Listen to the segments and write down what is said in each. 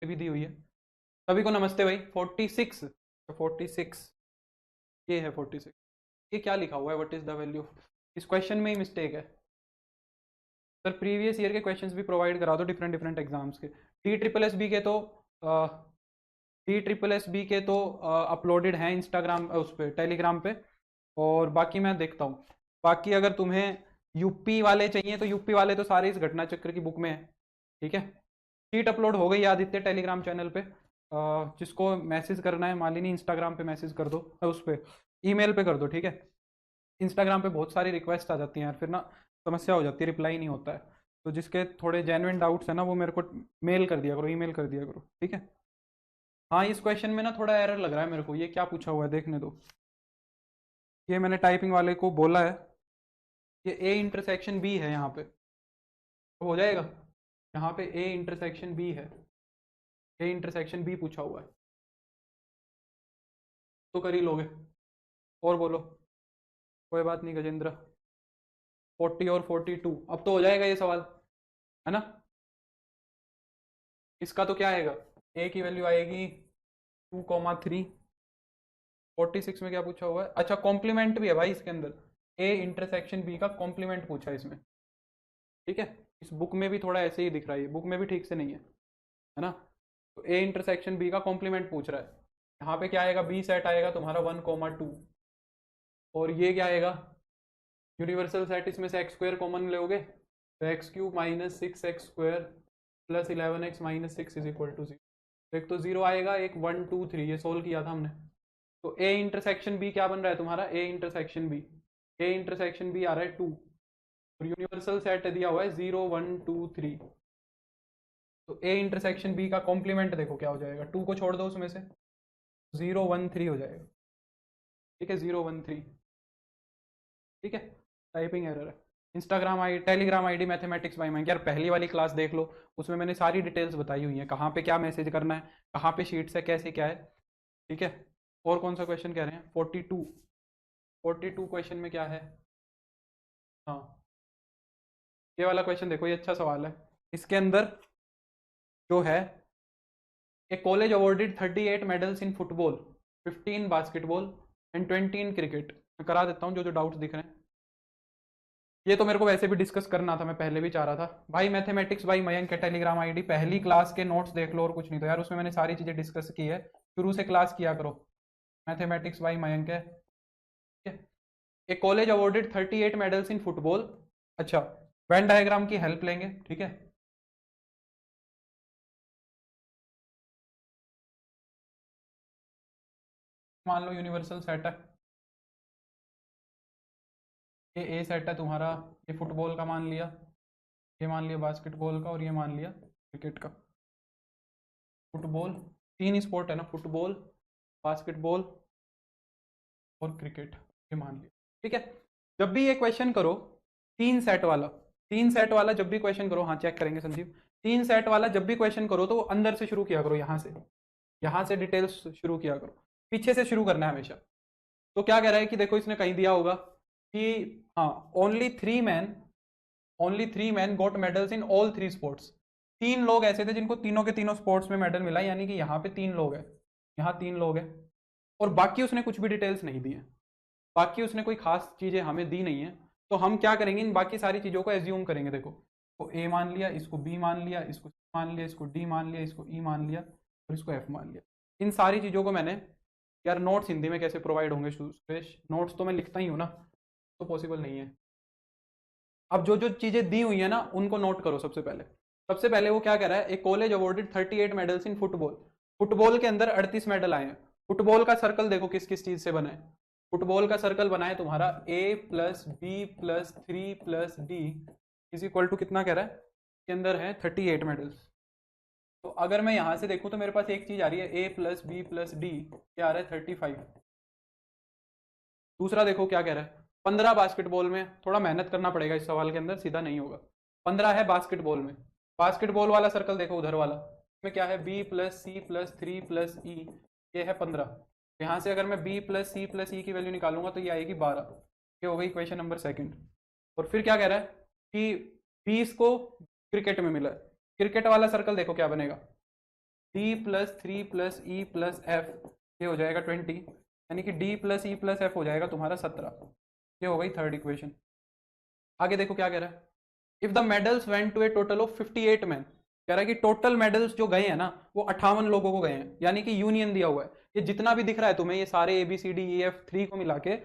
भी दी हुई है। सभी को नमस्ते भाई। 46, 46, ये है 46। ये क्या लिखा हुआ है, व्हाट इज द वैल्यू? इस क्वेश्चन में ही मिस्टेक है सर। प्रीवियस ईयर के क्वेश्चंस भी प्रोवाइड करा दो डिफरेंट डिफरेंट एग्जाम्स के। डी ट्रिपल एस बी के तो डी ट्रिपल एस बी के तो अपलोडेड हैं इंस्टाग्राम उस पर, टेलीग्राम पे। और बाकी मैं देखता हूँ। बाकी अगर तुम्हें यूपी वाले चाहिए तो यूपी वाले तो सारे इस घटना चक्र की बुक में है। ठीक है, शीट अपलोड हो गई है आदित्य टेलीग्राम चैनल पे। जिसको मैसेज करना है मालिनी इंस्टाग्राम पे मैसेज कर दो, उस पे ईमेल पे कर दो। ठीक है, इंस्टाग्राम पे बहुत सारी रिक्वेस्ट आ जाती हैं यार, फिर ना समस्या हो जाती है, रिप्लाई नहीं होता है। तो जिसके थोड़े जेन्युइन डाउट्स है ना, वो मेरे को मेल कर दिया करो, ईमेल कर दिया करो। ठीक है। हाँ, इस क्वेश्चन में ना थोड़ा एरर लग रहा है मेरे को। ये क्या पूछा हुआ है देखने दो। ये मैंने टाइपिंग वाले को बोला है, ये ए इंटरसेक्शन बी है यहाँ पे, तो हो जाएगा। यहाँ पे ए इंटरसेक्शन बी है, ए इंटरसेक्शन बी पूछा हुआ है, तो कर ही लोगे। और बोलो। कोई बात नहीं गजेंद्र। 40 और 42, अब तो हो जाएगा ये सवाल, है ना। इसका तो क्या आएगा, ए की वैल्यू आएगी 2,3। 46 में क्या पूछा हुआ है? अच्छा, कॉम्प्लीमेंट भी है भाई इसके अंदर। ए इंटरसेक्शन बी का कॉम्प्लीमेंट पूछा है इसमें। ठीक है, इस बुक में भी थोड़ा ऐसे ही दिख रहा है, बुक में भी ठीक से नहीं है ना। तो ए इंटरसेक्शन बी का कॉम्प्लीमेंट पूछ रहा है। यहाँ पे क्या आएगा, बी सेट आएगा तुम्हारा 1,2। और ये क्या आएगा, यूनिवर्सल सेट, इसमें से एक्स स्क्वायर कॉमन लोगे तो x cube minus 6x² plus 11x minus 6 is equal to 0। एक तो 0 आएगा, एक 1 2 3, ये सोल्व किया था हमने। तो ए इंटरसेक्शन बी क्या बन रहा है तुम्हारा, A intersection B, A intersection B आ रहा है 2। और यूनिवर्सल सेट दिया हुआ है 0 1 2 3। तो ए इंटरसेक्शन बी का कॉम्प्लीमेंट देखो क्या हो जाएगा, 2 को छोड़ दो उसमें से, 0 1 3 हो जाएगा। ठीक है, 0 1 3। ठीक है, टाइपिंग एरर है। Instagram I Telegram ID mathematics bye Mayank, यार पहली वाली क्लास देख लो, उसमें मैंने सारी डिटेल्स बताई हुई हैं, कहाँ पे क्या मैसेज करना है, कहाँ पे शीट्स है, कैसे क्या है। ठीक है। और कौन सा क्वेश्चन कह रहे हैं, 42। 42 क्वेश्चन में क्या है, हाँ ये वाला क्वेश्चन देखो, ये अच्छा सवाल है। इसके अंदर जो है, a college awarded 38 medals in football, 15 basketball and 20 in cricket. मैं करा देता हूँ जो जो डाउट्स दिख रहे हैं। ये तो मेरे को वैसे भी डिस्कस करना था, मैं पहले भी चाह रहा था भाई। मैथमेटिक्स बाई मयंक के टेलीग्राम आईडी, पहली क्लास के नोट्स देख लो और कुछ नहीं तो यार, उसमें मैंने सारी चीज़ें डिस्कस की है। शुरू से क्लास किया करो। मैथमेटिक्स बाई मयंक है। ठीक है। A college awarded 38 medals in football. अच्छा, वेन डायग्राम की हेल्प लेंगे। ठीक है, मान लो यूनिवर्सल सेट है, ये ए सेट है तुम्हारा, ये फुटबॉल का मान लिया, ये मान लिया बास्केटबॉल का, और ये मान लिया क्रिकेट का। फुटबॉल, तीन स्पोर्ट है ना, फुटबॉल, बास्केटबॉल और क्रिकेट, ये मान लिया। ठीक है। जब भी ये क्वेश्चन करो, तीन सेट वाला, तीन सेट वाला जब भी क्वेश्चन करो, हाँ चेक करेंगे संजीव, तीन सेट वाला जब भी क्वेश्चन करो तो अंदर से शुरू किया करो, यहाँ से डिटेल्स शुरू किया करो, पीछे से शुरू करना है हमेशा। तो क्या कह रहा है कि देखो, इसने कहीं दिया होगा कि हाँ, only 3 man got medals in all 3 sports. 3 लोग ऐसे थे जिनको तीनों के तीनों स्पोर्ट्स में मेडल मिला, यानी कि यहाँ पे 3 लोग हैं, यहाँ 3 लोग हैं। और बाकी उसने कुछ भी डिटेल्स नहीं दी है, बाकी उसने कोई खास चीज़ें हमें दी नहीं है। तो हम क्या करेंगे, इन बाकी सारी चीज़ों को एज्यूम करेंगे। देखो, तो ए मान लिया, इसको बी मान लिया, इसको सी मान लिया, इसको डी मान लिया, इसको ई मान लिया, और इसको एफ मान लिया। इन सारी चीज़ों को मैंने, यार नोट्स हिंदी में कैसे प्रोवाइड होंगे सुरेश, नोट्स तो मैं लिखता ही हूँ ना, तो पॉसिबल नहीं है। अब जो जो चीज़ें दी हुई है ना, उनको नोट करो। सबसे पहले वो क्या कह रहा है, एक college awarded 38 medals in football. Football के अंदर 38 मेडल आए हैं। फुटबॉल का सर्कल देखो किस किस चीज़ से बना है। फुटबॉल का सर्कल बना है तुम्हारा A plus B plus 3 plus D is equal to कितना कह रहा है, के अंदर है 38 मेडल्स। तो अगर मैं यहाँ से देखूँ तो मेरे पास एक चीज़ आ रही है, ए प्लस बी प्लस डी, क्या आ रहा है 35। दूसरा देखो क्या कह रहा है, 15 बास्केटबॉल में, थोड़ा मेहनत करना पड़ेगा इस सवाल के अंदर, सीधा नहीं होगा। 15 है बास्केटबॉल में, बास्केटबॉल वाला सर्कल देखो उधर वाला, इसमें क्या है, B plus C plus 3 plus E, ये है 15। यहाँ से अगर मैं B plus C plus E की वैल्यू निकालूंगा तो ये आएगी 12। ये हो गई क्वेश्चन नंबर सेकंड। और फिर क्या कह रहा है कि 20 को क्रिकेट में मिला है। क्रिकेट वाला सर्कल देखो क्या बनेगा, D plus 3 plus E plus F, ये हो जाएगा 20, यानी कि D plus E plus F हो जाएगा तुम्हारा 17। ये हो गई थर्ड इक्वेशन। आगे देखो क्या कह रहा है, if the medals went to a total of 58 man, कह रहा है कि टोटल मेडल्स जो गए हैं ना वो 58 लोगों को गए हैं, यानी कि यूनियन दिया हुआ है, ये जितना भी दिख रहा है तुम्हें, ये सारे ABCDEF3 को मिला के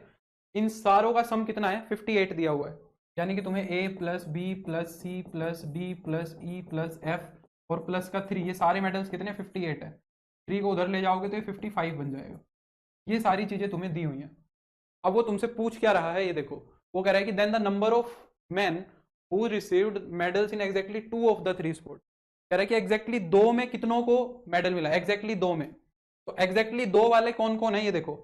इन सारों का सम कितना है, 58 दिया हुआ है, यानी कि तुम्हें A plus B plus C plus D plus E plus F और प्लस का 3, ये सारे मेडल्स कितने 58 है, 3 को उधर ले जाओगे तो ये 55 बन जाएगा। ये सारी चीजें तुम्हें दी हुई हैं। अब वो तुमसे पूछ क्या रहा है, ये देखो, वो कह रहा है कि then the number of man who received medals in exactly 2 of the 3 sport, कह रहा है कि एग्जैक्टली 2 में कितनों को मेडल मिला, एग्जैक्टली 2 में, तो एग्जैक्टली 2 वाले कौन कौन है, ये देखो,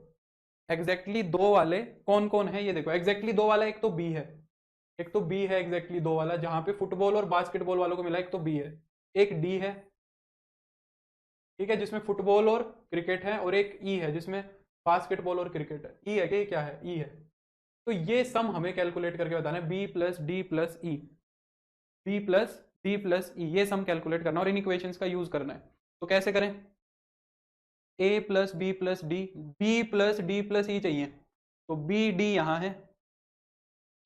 एग्जैक्टली 2 वाले कौन कौन है, ये देखो, एग्जैक्टली 2 वाला एक तो बी है, एक तो बी है एग्जैक्टली 2 वाला, जहां पे फुटबॉल और बास्केटबॉल वालों को मिला, एक तो बी है, एक डी है, ठीक है, जिसमें फुटबॉल और क्रिकेट है, और एक ई है जिसमें बास्केटबॉल और क्रिकेट है। ई है कि क्या है, ई है। तो ये सम हमें कैलकुलेट करके बताना है, बी प्लस डी प्लस ई, B plus D plus E, ये सम कैलकुलेट करना और इन इक्वेशंस का यूज करना है। तो कैसे करें, A plus B plus D, B plus D plus E चाहिए, तो बी डी यहां है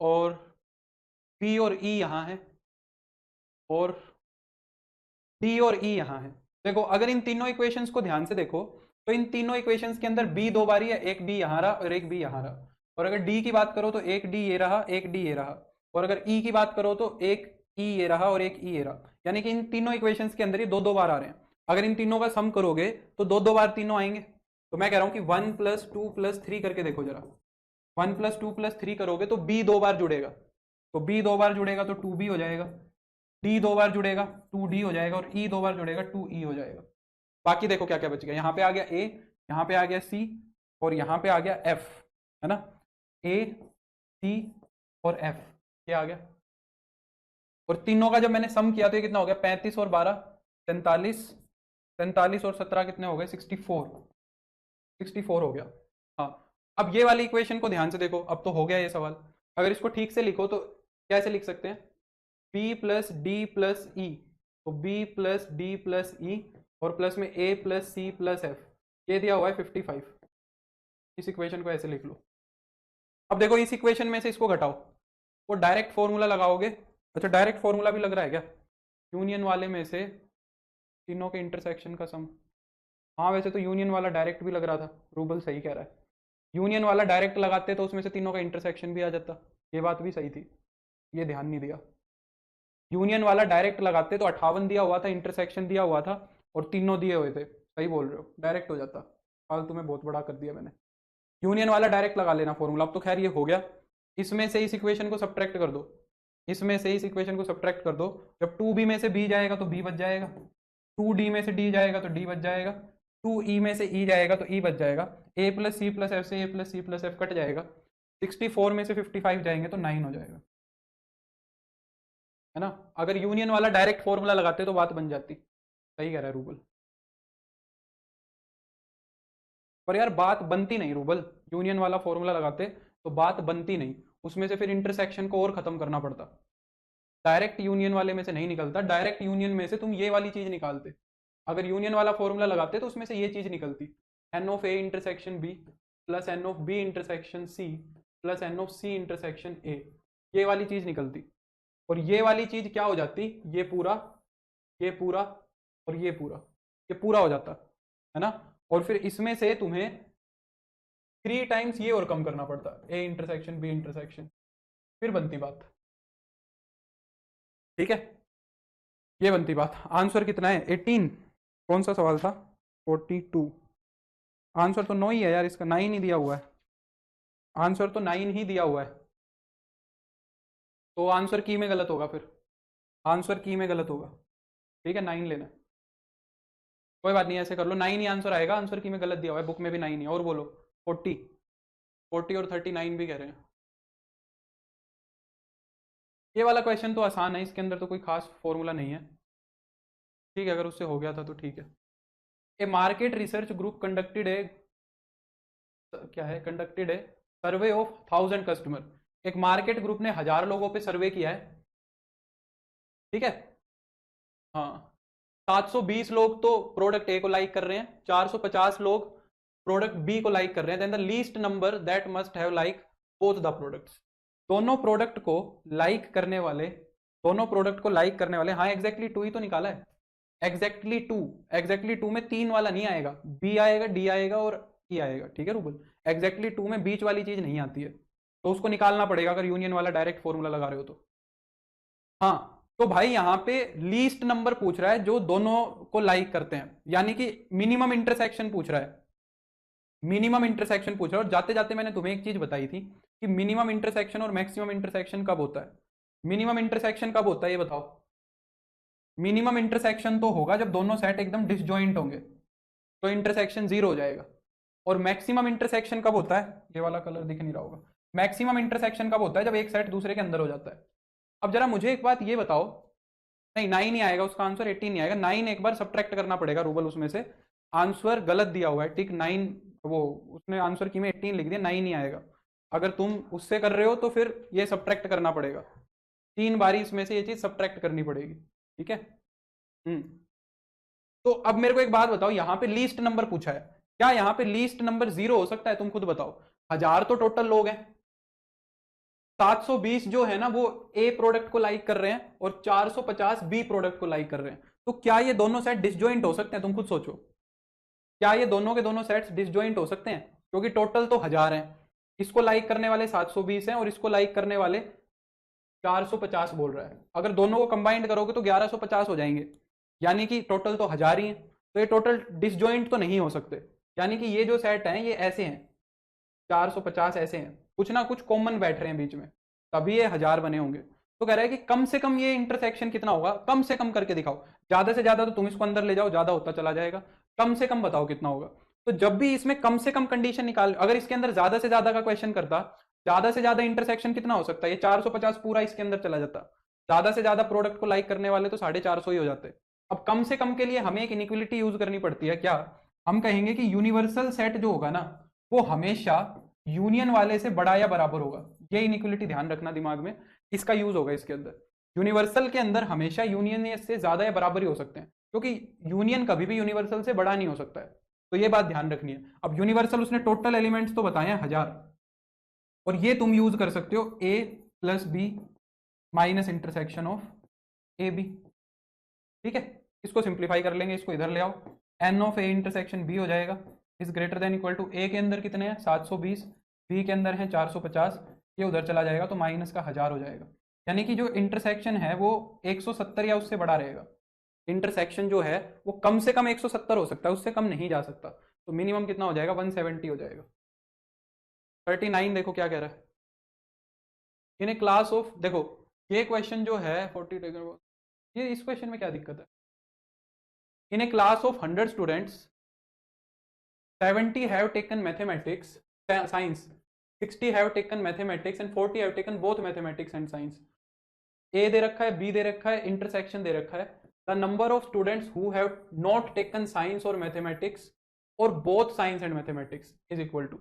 और बी और ई यहां है और डी और ई यहां है। देखो अगर इन तीनों इक्वेशंस को ध्यान से देखो तो इन तीनों इक्वेशंस के अंदर बी 2 बारी है, एक बी यहां रहा और एक बी यहां रहा, और अगर डी की बात करो तो एक डी ये रहा, एक डी ये रहा, और अगर ई की बात करो तो एक ई ये रहा और एक ई ये रहा, यानी कि इन तीनों इक्वेशंस के अंदर ये 2 2 बार आ रहे हैं। अगर इन तीनों का सम करोगे तो 2 2 बार तीनों आएंगे। तो मैं कह रहा हूं कि 1 + 2 + 3 करके देखो जरा, 1 + 2 + 3 करोगे तो बी 2 बार जुड़ेगा, तो बी 2 बार जुड़ेगा तो 2b हो जाएगा, डी 2 बार जुड़ेगा 2d हो जाएगा, और ई 2 बार जुड़ेगा 2e हो जाएगा। बाकी देखो क्या क्या बच गया, यहाँ पे आ गया a, यहाँ पे आ गया c, और यहाँ पे आ गया f, है ना, a c और f, ये आ गया। और तीनों का जब मैंने सम किया तो ये कितना हो गया, 35 और 12 43, 43 और 17 कितने हो गए, 64, 64 हो गया। हाँ, अब ये वाली इक्वेशन को ध्यान से देखो, अब तो हो गया ये सवाल। अगर इसको ठीक से लिखो तो कैसे लिख सकते हैं, b plus D plus E, तो b plus D plus E और प्लस में a plus C plus F, ये दिया हुआ है 55। इस इक्वेशन को ऐसे लिख लो। अब देखो इस इक्वेशन में से इसको घटाओ, वो डायरेक्ट फॉर्मूला लगाओगे। अच्छा डायरेक्ट फॉर्मूला भी लग रहा है क्या, यूनियन वाले में से तीनों के इंटरसेक्शन का सम। हाँ वैसे तो यूनियन वाला डायरेक्ट भी लग रहा था, रूबल सही कह रहा है, यूनियन वाला डायरेक्ट लगाते तो उसमें से तीनों का इंटरसेक्शन भी आ जाता, ये बात भी सही थी, ये ध्यान नहीं दिया। यूनियन वाला डायरेक्ट लगाते तो 58 दिया हुआ था, इंटरसेक्शन दिया हुआ था और तीनों दिए हुए थे, सही बोल रहे हो, डायरेक्ट हो जाता। फालतू में बहुत बड़ा कर दिया मैंने, यूनियन वाला डायरेक्ट लगा लेना फॉर्मूला। अब तो खैर ये हो गया, इसमें से इस इक्वेशन को सब्ट्रैक्ट कर दो, इसमें से इस इक्वेशन को सब्ट्रैक्ट कर दो, जब 2b में से b जाएगा तो b बच जाएगा, 2d में से d जाएगा तो d बच जाएगा, 2e में से e जाएगा तो e बच जाएगा, a plus C plus F से a plus C plus F cut जाएगा, 64 में से 55 जाएंगे तो 9 हो जाएगा, है ना। अगर यूनियन वाला डायरेक्ट फॉर्मूला लगाते तो बात बन जाती, सही कह रहा है रूबल। पर यार बात बनती नहीं रूबल, यूनियन वाला फॉर्मूला लगाते तो बात बनती नहीं, उसमें से फिर इंटरसेक्शन को और खत्म करना पड़ता, डायरेक्ट यूनियन वाले में से नहीं निकलता, डायरेक्ट यूनियन में से तुम ये वाली चीज निकालते। अगर यूनियन वाला फॉर्मूला लगाते तो उसमें से ये चीज निकलती, n of A intersection B plus n of B intersection C plus n of C intersection A, ये वाली चीज निकलती। और ये वाली चीज क्या हो जाती, ये पूरा, ये पूरा और ये पूरा, ये पूरा हो जाता, है ना। और फिर इसमें से तुम्हें 3 टाइम्स ये और कम करना पड़ता, ए इंटरसेक्शन बी इंटरसेक्शन, फिर बनती बात, ठीक है, ये बनती बात। आंसर कितना है 18, कौन सा सवाल था 42, आंसर तो 9 ही है यार, इसका 9 ही दिया हुआ है, आंसर तो 9 ही दिया हुआ है, तो आंसर की में गलत होगा, फिर आंसर की में गलत होगा, ठीक है 9 लेना, कोई बात नहीं ऐसे कर लो, 9 ही आंसर आएगा, आंसर की में गलत दिया हुआ है, बुक में भी 9 ही। और बोलो 40, 40 और 39 भी कह रहे हैं। ये वाला क्वेश्चन तो आसान है, इसके अंदर तो कोई खास फॉर्मूला नहीं है, ठीक है, अगर उससे हो गया था तो ठीक है। ए मार्केट रिसर्च ग्रुप कंडक्टेड ए, क्या है, conducted A survey of 1000 customer, एक मार्केट ग्रुप ने 1000 लोगों पे सर्वे किया है, ठीक है, हाँ, 720 लोग तो प्रोडक्ट ए को लाइक कर रहे हैं, 450 लोग प्रोडक्ट बी को लाइक कर रहे हैं, then the least number that must have like both the products. दोनों प्रोडक्ट को लाइक करने वाले, दोनों प्रोडक्ट को लाइक करने वाले, हाँ एग्जैक्टली टू ही तो निकाला है, एग्जैक्टली टू में 3 वाला नहीं आएगा, बी आएगा, डी आएगा और ई आएगा, ठीक है रूबल। एग्जैक्टली टू में बीच वाली चीज नहीं आती है, तो उसको निकालना पड़ेगा अगर यूनियन वाला डायरेक्ट फॉर्मूला लगा रहे हो तो। हाँ तो भाई यहाँ पे लीस्ट नंबर पूछ रहा है जो दोनों को लाइक करते हैं, यानी कि मिनिमम इंटरसेक्शन पूछ रहा है, मिनिमम इंटरसेक्शन पूछ रहा है। और जाते जाते मैंने तुम्हें एक चीज बताई थी कि मिनिमम इंटरसेक्शन और मैक्सिमम इंटरसेक्शन कब होता है। मिनिमम इंटरसेक्शन कब होता है ये बताओ। मिनिमम इंटरसेक्शन तो होगा जब दोनों सेट एकदम डिसजॉइंट होंगे, तो इंटरसेक्शन 0 हो जाएगा। और मैक्सिमम इंटरसेक्शन कब होता है, ये वाला कलर दिख नहीं रहा होगा, मैक्सिमम इंटरसेक्शन कब होता है जब एक सेट दूसरे के अंदर हो जाता है। अब जरा मुझे एक बात ये बताओ, नहीं 9 ही आएगा उसका आंसर, 18 नहीं आएगा, 9 एक बार सब्ट्रैक्ट करना पड़ेगा रूबल उसमें से, आंसर गलत दिया हुआ है, ठीक 9 वो उसने आंसर की में 18 लिख दिया, 9 नहीं आएगा। अगर तुम उससे कर रहे हो तो फिर ये सब्ट्रैक्ट करना पड़ेगा, 3 बारी इसमें से ये चीज सब्ट्रैक्ट करनी पड़ेगी, ठीक है। तो अब मेरे को एक बात बताओ, यहाँ पे लीस्ट नंबर पूछा है, क्या यहाँ पे लीस्ट नंबर 0 हो सकता है, तुम खुद बताओ। 1000 तो टोटल लोग हैं, 720 जो है ना वो ए प्रोडक्ट को लाइक कर रहे हैं और 450 बी प्रोडक्ट को लाइक कर रहे हैं, तो क्या ये दोनों सेट डिसजॉइंट हो सकते हैं, तुम खुद सोचो। क्या ये दोनों के दोनों सेट्स डिसजॉइंट हो सकते हैं, क्योंकि टोटल तो 1000 हैं, इसको लाइक करने वाले 720 हैं और इसको लाइक करने वाले 450 बोल रहा है। अगर दोनों को कंबाइंड करोगे तो 1150 हो जाएंगे, यानी कि टोटल तो 1000 ही है, तो ये टोटल डिसजॉइंट तो नहीं हो सकते। यानी कि ये जो सेट हैं ये ऐसे हैं, 450 ऐसे हैं, कुछ ना कुछ कॉमन बैठ रहे हैं बीच में, तभी ये 1000 बने होंगे। तो कह रहा है कि कम से कम ये इंटरसेक्शन कितना होगा, कम से कम करके दिखाओ। ज्यादा से ज्यादा तो तुम इसको अंदर ले जाओ, ज्यादा होता चला जाएगा, कम से कम बताओ कितना होगा। तो जब भी इसमें कम से कम कंडीशन निकाल, अगर इसके अंदर ज्यादा से ज्यादा का क्वेश्चन करता, ज्यादा से ज्यादा इंटरसेक्शन कितना हो सकता है, ये 450 पूरा इसके अंदर चला जाता, ज्यादा से ज्यादा प्रोडक्ट को लाइक करने वाले तो 450 ही हो जाते। अब कम से कम के लिए हमें एक इनिक्वलिटी यूज करनी पड़ती है, क्या हम कहेंगे कि यूनिवर्सल सेट जो होगा ना वो हमेशा यूनियन वाले से बड़ा या बराबर होगा, ये इनिक्वलिटी ध्यान रखना दिमाग में, इसका यूज होगा इसके अंदर। यूनिवर्सल के अंदर हमेशा यूनियन से ज्यादा या बराबर ही हो सकते हैं, क्योंकि यूनियन कभी भी यूनिवर्सल से बड़ा नहीं हो सकता है, तो ये बात ध्यान रखनी है। अब यूनिवर्सल उसने टोटल एलिमेंट्स तो बताए हैं 1000, और ये तुम यूज कर सकते हो a plus B minus intersection of A B, ठीक है। इसको सिंप्लीफाई कर लेंगे, इसको इधर ले आओ, n of A intersection B हो जाएगा, is greater than equal to A के अंदर कितने हैं 720, बी के अंदर है 450, ये उधर चला जाएगा तो माइनस का 1000 हो जाएगा। यानी कि जो इंटरसेक्शन है वो 170 या उससे बड़ा रहेगा, इंटरसेक्शन जो है वो कम से कम 170 हो सकता है, उससे कम नहीं जा सकता। तो मिनिमम कितना हो जाएगा 170 हो जाएगा। 39 देखो क्या कह रहा है, इन ए क्लास ऑफ, देखो ये क्वेश्चन जो है 40, ये इस क्वेश्चन में क्या दिक्कत है। In a class of 100 students 70 have taken mathematics science, 60 have taken mathematics and 40 have taken both mathematics and science। ए दे रखा है, बी दे रखा है, इंटरसेक्शन दे रखा है, the number of students who have not taken science और मैथमेटिक्स और both science and mathematics is equal to,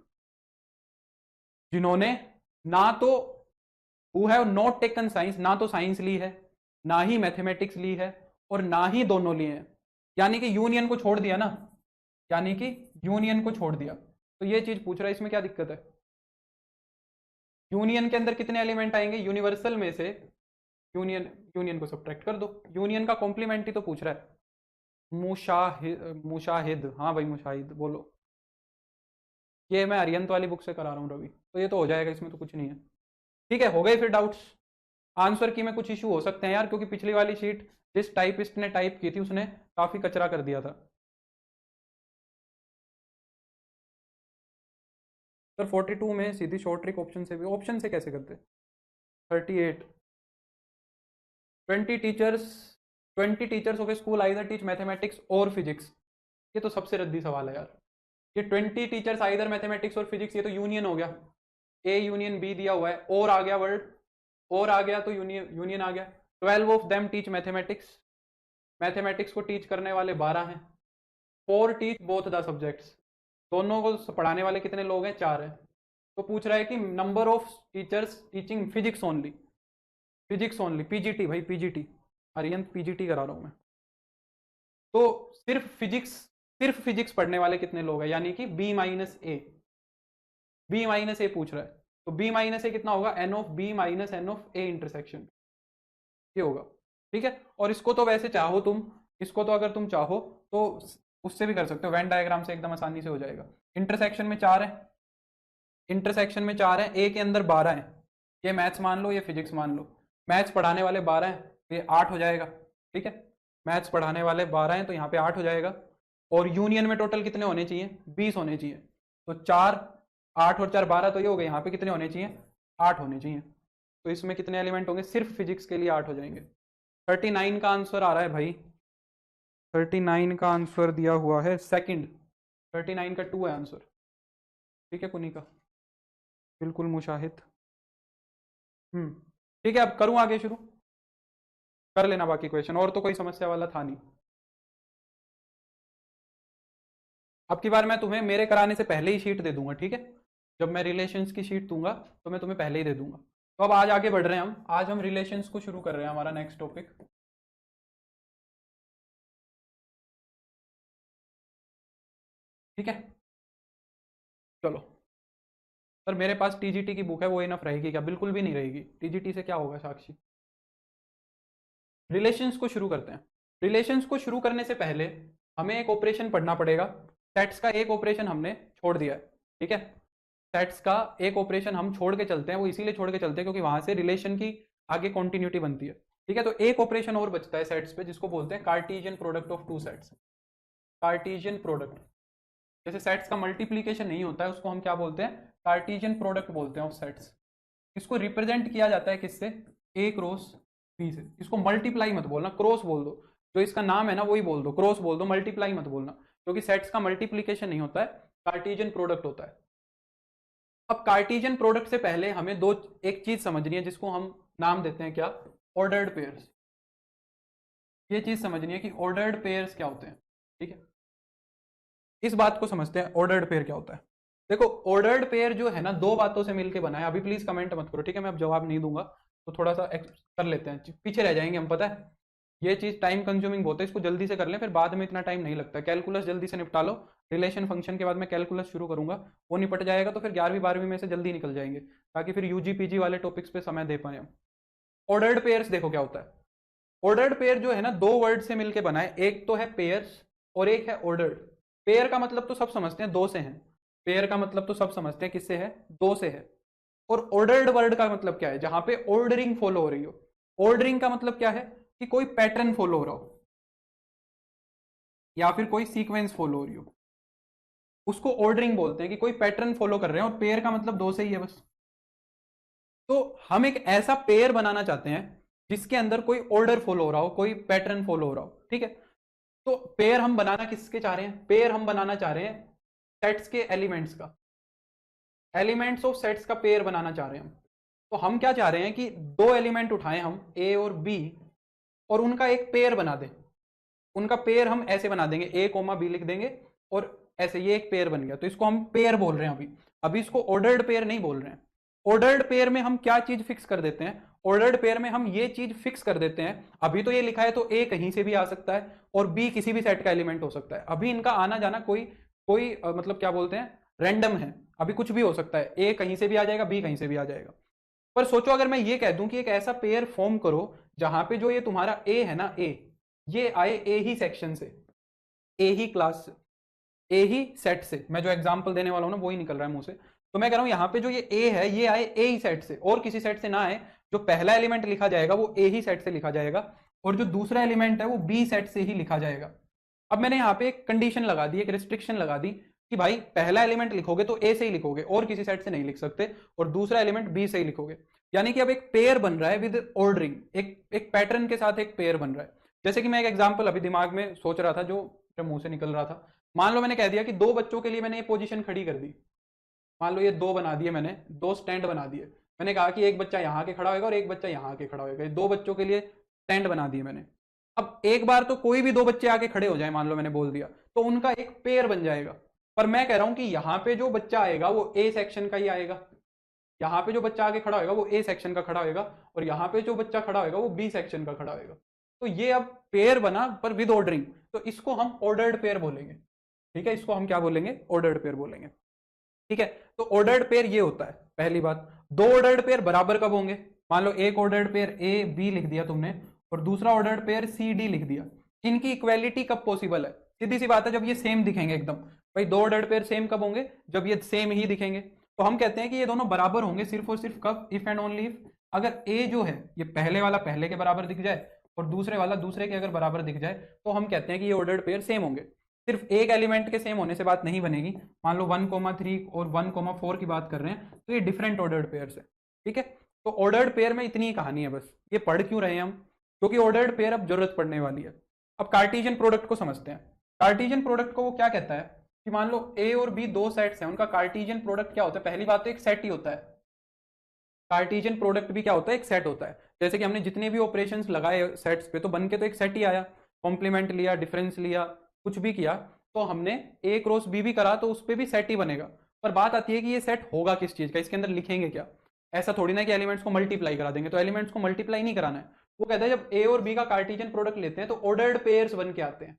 जिन्होंने ना तो who have not taken science, ना तो साइंस ली है ना ही मैथमेटिक्स ली है और ना ही दोनों लिए हैं, यानी कि यूनियन को छोड़ दिया ना, यानी कि यूनियन को छोड़ दिया। तो ये चीज पूछ रहा है, इसमें क्या दिक्कत है। यूनियन के अंदर कितने एलिमेंट आएंगे, यूनिवर्सल में से यूनियन, यूनियन को सब्ट्रैक्ट कर दो, यूनियन का कॉम्प्लीमेंट ही तो पूछ रहा है। मुशाहिद, हाँ भाई मुशाहिद बोलो, ये मैं अरियंत वाली बुक से करा रहा हूँ रवि, तो ये तो हो जाएगा, इसमें तो कुछ नहीं है। ठीक है, हो गए फिर डाउट्स। आंसर की में कुछ इशू हो सकते हैं यार, क्योंकि पिछली वाली शीट जिस टाइपिस्ट ने टाइप की थी उसने काफी कचरा कर दिया था। सर 42 में सीधी शॉर्ट ट्रिक ऑप्शन से भी, ऑप्शन से कैसे करते। 38 20 teachers, 20 teachers of A school either teach mathematics और फिजिक्स, ये तो सबसे रद्दी सवाल है यार। ये 20 टीचर्स आइदर मैथमेटिक्स और फिजिक्स, ये तो यूनियन हो गया, ए यूनियन बी दिया हुआ है, और आ गया वर्ड, और आ गया तो यूनियन आ गया। 12 of them teach mathematics, mathematics को टीच करने वाले 12 हैं। 4 टीच बोथ द सब्जेक्ट्स, दोनों को पढ़ाने वाले कितने लोग हैं, 4 हैं। तो पूछ रहा है कि number of teachers teaching physics only, physics only, PGT भाई, पीजीटी, अरियंत पीजीटी करा रहा हूँ मैं। तो सिर्फ फिजिक्स पढ़ने वाले कितने लोग हैं, यानी कि बी माइनस ए पूछ रहा है, तो बी माइनस ए कितना होगा, n of B minus n of A intersection, ये होगा। ठीक है, और इसको तो वैसे चाहो तुम, इसको तो अगर तुम चाहो तो उससे भी कर सकते हो, वेन डायग्राम से एकदम आसानी से हो जाएगा। इंटरसेक्शन में 4 है, इंटरसेक्शन में 4 है, ए के अंदर 12 है, ये मैथ्स मान लो, ये फिजिक्स मान लो। मैथ्स पढ़ाने वाले 12 हैं तो ये 8 हो जाएगा। ठीक है, मैथ्स पढ़ाने वाले 12 हैं तो यहाँ पे 8 हो जाएगा। और यूनियन में टोटल कितने होने चाहिए, 20 होने चाहिए। तो 4 8 और 4 12, तो ये हो गए, यहाँ पे कितने होने चाहिए, 8 होने चाहिए। तो इसमें कितने एलिमेंट होंगे, सिर्फ फिजिक्स के लिए 8 हो जाएंगे। 39 का आंसर आ रहा है भाई, 39 का आंसर दिया हुआ है सेकंड, 39 का 2 है आंसर। ठीक है पुनिका, बिल्कुल मुशाहिद। ठीक है, अब करूं आगे शुरू, कर लेना बाकी क्वेश्चन, और तो कोई समस्या वाला था नहीं। अब की बार मैं तुम्हें मेरे कराने से पहले ही शीट दे दूंगा। ठीक है, जब मैं रिलेशंस की शीट दूंगा तो मैं तुम्हें पहले ही दे दूंगा। तो अब आज आगे बढ़ रहे हैं हम, आज हम रिलेशंस को शुरू कर रहे हैं, हमारा नेक्स्ट टॉपिक। ठीक है, चलो। सर मेरे पास टीजीटी की बुक है, वो इनफ रहेगी क्या, बिल्कुल भी नहीं रहेगी, टीजीटी से क्या होगा साक्षी। रिलेशंस को शुरू करते हैं। रिलेशंस को शुरू करने से पहले हमें एक ऑपरेशन पढ़ना पड़ेगा। सेट्स का एक ऑपरेशन हमने छोड़ दिया है। ठीक है, सेट्स का एक ऑपरेशन हम छोड़ के चलते हैं, वो इसीलिए छोड़ के चलते हैं क्योंकि वहां से रिलेशन की आगे कॉन्टिन्यूटी बनती है। ठीक है, तो एक ऑपरेशन और बचता है सेट्स पे, जिसको बोलते हैं Cartesian product of two sets. Cartesian product, जैसे सेट्स का मल्टीप्लीकेशन नहीं होता है, उसको हम क्या बोलते हैं, कार्टेशियन प्रोडक्ट बोलते हैं ऑफ सेट्स। इसको रिप्रेजेंट किया जाता है किससे, ए क्रॉस बी से। इसको मल्टीप्लाई मत बोलना, क्रॉस बोल दो, जो इसका नाम है ना वही बोल दो, क्रॉस बोल दो, मल्टीप्लाई मत बोलना, क्योंकि सेट्स का मल्टीप्लीकेशन नहीं होता है, कार्टेशियन प्रोडक्ट होता है। अब कार्टेशियन प्रोडक्ट से पहले हमें एक चीज समझनी है, जिसको हम नाम देते हैं क्या, ऑर्डर्ड पेयर्स। ये चीज समझनी है कि ऑर्डर्ड पेयर्स क्या होते हैं। ठीक है, इस बात को समझते हैं, ऑर्डर्ड पेयर क्या होता है। देखो, ऑर्डर्ड पेयर जो है ना, दो बातों से मिलकर बना है। अभी प्लीज कमेंट मत करो, ठीक है, मैं अब जवाब नहीं दूंगा, तो थोड़ा सा कर लेते हैं, पीछे रह जाएंगे हम, पता है ये चीज टाइम कंज्यूमिंग बहुत है, इसको जल्दी से कर लें, फिर बाद में इतना टाइम नहीं लगता। कैलकुलस जल्दी से निपटा लो, रिलेशन फंक्शन के बाद मैं कैलकुलस शुरू करूंगा, वो निपट जाएगा तो फिर 11वीं 12वीं में से जल्दी निकल जाएंगे, ताकि फिर यूजी पीजी वाले टॉपिक्स पे समय दे पाए हम। ऑर्डर्ड पेयर्स देखो क्या होता है। ऑर्डर्ड पेयर जो है ना, दो वर्ड से मिलकर बना है, एक तो है पेयर्स और एक है ऑर्डर्ड। पेयर का मतलब तो सब समझते हैं, दो से है। पेयर का मतलब तो सब समझते हैं, किससे है, दो से है। और ऑर्डर्ड वर्ड का मतलब क्या है, जहां पे ऑर्डरिंग फॉलो हो रही हो। ऑर्डरिंग का मतलब क्या है, कि कोई पैटर्न फॉलो हो रहा हो या फिर कोई सीक्वेंस फॉलो हो रही हो, उसको ऑर्डरिंग बोलते हैं, कि कोई पैटर्न फॉलो कर रहे हैं। और पेयर का मतलब दो से ही है बस। तो हम एक ऐसा पेयर बनाना चाहते हैं जिसके अंदर कोई ऑर्डर फॉलो हो रहा हो, कोई पैटर्न फॉलो हो रहा हो। ठीक है, तो पेयर हम बनाना किसके चाह रहे हैं, पेयर हम बनाना चाह रहे हैं सेट्स के एलिमेंट्स का, एलिमेंट्स ऑफ सेट्स का पेयर बनाना चाह रहे हैं हम। तो हम क्या चाह रहे हैं कि दो एलिमेंट उठाएं हम, ए और बी, और उनका एक पेयर बना दें। उनका पेयर हम ऐसे बना देंगे, ए कोमा बी लिख देंगे, और ऐसे ये एक पेयर बन गया, तो इसको हम पेयर बोल रहे हैं अभी। अभी इसको ऑर्डर्ड पेयर नहीं बोल रहे हैं। ऑर्डर्ड पेयर में हम क्या चीज फिक्स कर देते हैं, ऑर्डर्ड पेयर में हम ये चीज फिक्स कर देते हैं, अभी तो ये लिखा है तो ए कहीं से भी आ सकता है और बी किसी भी सेट का एलिमेंट हो सकता है। अभी इनका आना जाना कोई कोई मतलब क्या बोलते हैं, रैंडम है, अभी कुछ भी हो सकता है, ए कहीं से भी आ जाएगा, बी कहीं से भी आ जाएगा। पर सोचो अगर मैं ये कह दूं कि एक ऐसा पेयर फॉर्म करो जहां पे जो ये तुम्हारा ए है ना, ए ये आए ए ही सेक्शन से, ए ही क्लास से, ए ही सेट से। मैं जो एग्जांपल देने वाला हूं ना वही निकल रहा है मुंह से। तो मैं कह रहा हूं यहां पे जो ये ए है, ये आए ए ही सेट से, और किसी सेट से ना आए। जो पहला एलिमेंट लिखा जाएगा वो ए ही सेट से लिखा जाएगा, और जो दूसरा एलिमेंट है वो बी सेट से ही लिखा जाएगा। अब मैंने यहाँ पे एक कंडीशन लगा दी, एक रिस्ट्रिक्शन लगा दी, कि भाई पहला एलिमेंट लिखोगे तो ए से ही लिखोगे और किसी सेट से नहीं लिख सकते, और दूसरा एलिमेंट बी से ही लिखोगे। यानी कि अब एक पेयर बन रहा है विद ऑर्डरिंग, एक पैटर्न के साथ एक पेयर बन रहा है। जैसे कि मैं एक एग्जांपल अभी दिमाग में सोच रहा था, जो मेरे मुंह से निकल रहा था। मान लो मैंने कह दिया कि दो बच्चों के लिए मैंने ये पोजीशन खड़ी कर दी। मान लो ये दो बना दिए मैंने, दो स्टैंड बना दिए। मैंने कहा कि एक बच्चा यहाँ के खड़ा होगा और एक बच्चा यहाँ के खड़ा होगा, दो बच्चों के लिए स्टैंड बना दिए मैंने। अब एक बार तो कोई भी दो बच्चे आके खड़े हो जाए, मान लो मैंने बोल दिया, तो उनका एक पेयर बन जाएगा। पर मैं कह रहा हूं कि यहाँ पे जो बच्चा आएगा वो ए सेक्शन का ही आएगा, यहाँ पे जो बच्चा आगे खड़ा होगा वो ए सेक्शन का खड़ा होगा, और यहाँ पे जो बच्चा खड़ा होगा वो बी सेक्शन का खड़ा होगा। तो ये अब पेयर बना पर विद ऑर्डरिंग, तो इसको हम ऑर्डर्ड पेयर बोलेंगे। ठीक है, इसको हम क्या बोलेंगे? ऑर्डर्ड पेयर बोलेंगे। ठीक है, तो ऑर्डर्ड पेयर ये होता है पहली बात। दो ऑर्डर्ड पेयर बराबर कब होंगे? मान लो एक ऑर्डर्ड पेयर ए बी लिख दिया तुमने और दूसरा ऑर्डर्ड पेयर सी डी लिख दिया, इनकी इक्वेलिटी कब पॉसिबल है? सीधी सी बात है, जब ये सेम दिखेंगे एकदम। भाई दो ऑर्डर्ड पेयर सेम कब होंगे? जब ये सेम ही दिखेंगे। तो हम कहते हैं कि ये दोनों बराबर होंगे सिर्फ और सिर्फ कब? इफ एंड ओनली इफ अगर ए जो है ये पहले वाला पहले के बराबर दिख जाए और दूसरे वाला दूसरे के अगर बराबर दिख जाए, तो हम कहते हैं कि ये ऑर्डर्ड पेयर सेम होंगे। सिर्फ एक एलिमेंट के सेम होने से बात नहीं बनेगी। मान लो 1,3 और 1,4 की बात कर रहे हैं, तो ये डिफरेंट ऑर्डर्ड पेयर्स है। ठीक है, तो ऑर्डर्ड पेयर में इतनी ही कहानी है बस। ये पढ़ क्यों रहे हैं हम? क्योंकि ऑर्डर्ड पेयर अब जरूरत पड़ने वाली है। अब कार्टेशियन प्रोडक्ट को समझते हैं। कार्टेशियन प्रोडक्ट को वो क्या कहता है कि मान लो ए और बी दो सेट्स हैं, उनका कार्टेशियन प्रोडक्ट क्या होता है? पहली बात तो एक सेट ही होता है। कार्टेशियन प्रोडक्ट भी क्या होता है? एक सेट होता है। जैसे कि हमने जितने भी ऑपरेशंस लगाए सेट्स पे, तो बन के तो एक सेट ही आया। कॉम्प्लीमेंट लिया, डिफरेंस लिया, कुछ भी किया, तो हमने ए क्रॉस बी भी करा तो उस पर भी सेट ही बनेगा। पर बात आती है कि ये सेट होगा किस चीज का, इसके अंदर लिखेंगे क्या? ऐसा थोड़ी ना कि एलिमेंट्स को मल्टीप्लाई करा देंगे, तो एलिमेंट्स को मल्टीप्लाई नहीं कराना है। वो कहता है जब ए और बी का कार्टेशियन प्रोडक्ट लेते हैं तो ऑर्डर्ड पेयर्स बन के आते हैं।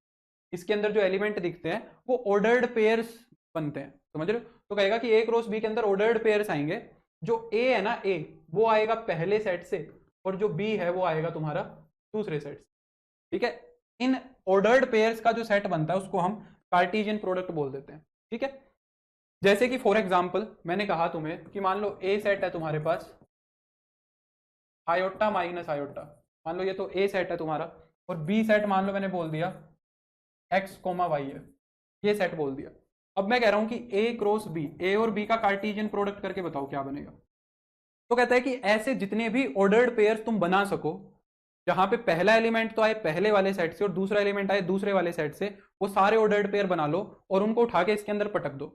इसके अंदर जो एलिमेंट दिखते हैं वो ऑर्डर्ड पेयर्स बनते हैं, समझ रहे हो? तो कहेगा कि ए क्रॉस बी के अंदर ऑर्डर्ड पेयर्स आएंगे। जो ए है ना, ए वो आएगा पहले सेट से और जो बी है वो आएगा तुम्हारा दूसरे सेट से। ठीक है, इन ऑर्डर्ड पेयर्स का जो सेट बनता है उसको हम कार्टेशियन प्रोडक्ट बोल देते हैं। ठीक है, जैसे कि फॉर एग्जांपल मैंने कहा तुम्हें कि मान लो ए सेट है तुम्हारे पास आयोटा माइनस आयोटा, मान लो ये तो ए सेट है तुम्हारा, और बी सेट मान लो मैंने बोल दिया एक्स कोमा वाई है, ये सेट बोल दिया। अब मैं कह रहा हूं कि ए क्रॉस बी, ए और बी का कार्टेशियन प्रोडक्ट करके बताओ क्या बनेगा। तो कहता है कि ऐसे जितने भी ऑर्डर्ड पेयर्स तुम बना सको, जहां पे पहला एलिमेंट तो आए पहले वाले सेट से और दूसरा एलिमेंट आए दूसरे वाले सेट से, वो सारे ऑर्डर्ड पेयर बना लो और उनको उठा के इसके अंदर पटक दो।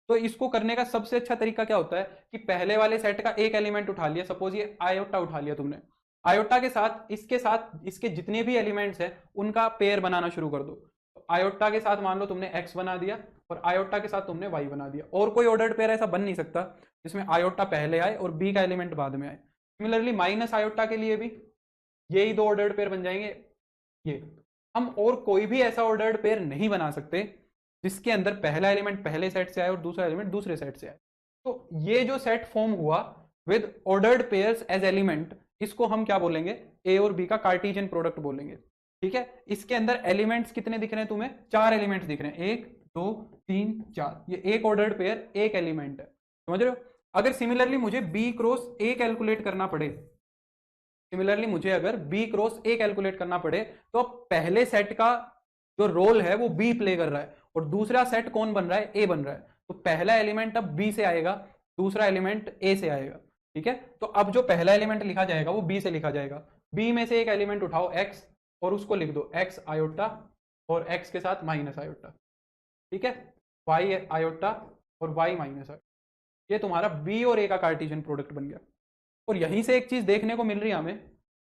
तो इसको करने का सबसे अच्छा तरीका क्या होता है कि पहले वाले सेट का एक एलिमेंट उठा लिया, सपोज ये आयोटा उठा लिया तुमने, आयोटा के साथ इसके जितने भी एलिमेंट्स हैं उनका पेयर बनाना शुरू कर दो। तो आयोटा के साथ मान लो तुमने एक्स बना दिया और आयोटा के साथ तुमने वाई बना दिया, और कोई ऑर्डर्ड पेयर ऐसा बन नहीं सकता जिसमें आयोटा पहले आए और बी का एलिमेंट बाद में आए। सिमिलरली माइनस आयोटा के लिए भी यही दो ऑर्डर्ड पेयर बन जाएंगे। ये हम और कोई भी ऐसा ऑर्डर्ड पेयर नहीं बना सकते जिसके अंदर पहला एलिमेंट पहले सेट से आए और दूसरा एलिमेंट दूसरे सेट से आए। तो ये जो सेट फॉर्म हुआ with ordered pairs as element, इसको हम क्या बोलेंगे? ए और बी का कार्टेशियन प्रोडक्ट बोलेंगे। ठीक है, इसके अंदर एलिमेंट्स कितने दिख रहे हैं तुम्हें? 4 एलिमेंट्स दिख रहे हैं, 1 2 3 4। ये एक ऑर्डर्ड पेयर एक एलिमेंट है, समझ रहे हो? अगर सिमिलरली मुझे बी क्रॉस ए कैलकुलेट करना पड़े, सिमिलरली मुझे अगर बी क्रॉस ए कैलकुलेट करना पड़े, तो पहले सेट का जो रोल है वो बी प्ले कर रहा है और दूसरा सेट कौन बन रहा है? ए बन रहा है। तो पहला एलिमेंट अब बी से आएगा, दूसरा एलिमेंट ए से आएगा। ठीक है, तो अब जो पहला एलिमेंट लिखा जाएगा वो बी से लिखा जाएगा। बी में से एक एलिमेंट उठाओ एक्स और उसको लिख दो एक्स आयोटा और एक्स के साथ माइनस आयोटा। ठीक है, वाई आयोटा और वाई माइनस आयोटा। ये तुम्हारा बी और ए का कार्टेशियन प्रोडक्ट बन गया। और यहीं से एक चीज देखने को मिल रही है हमें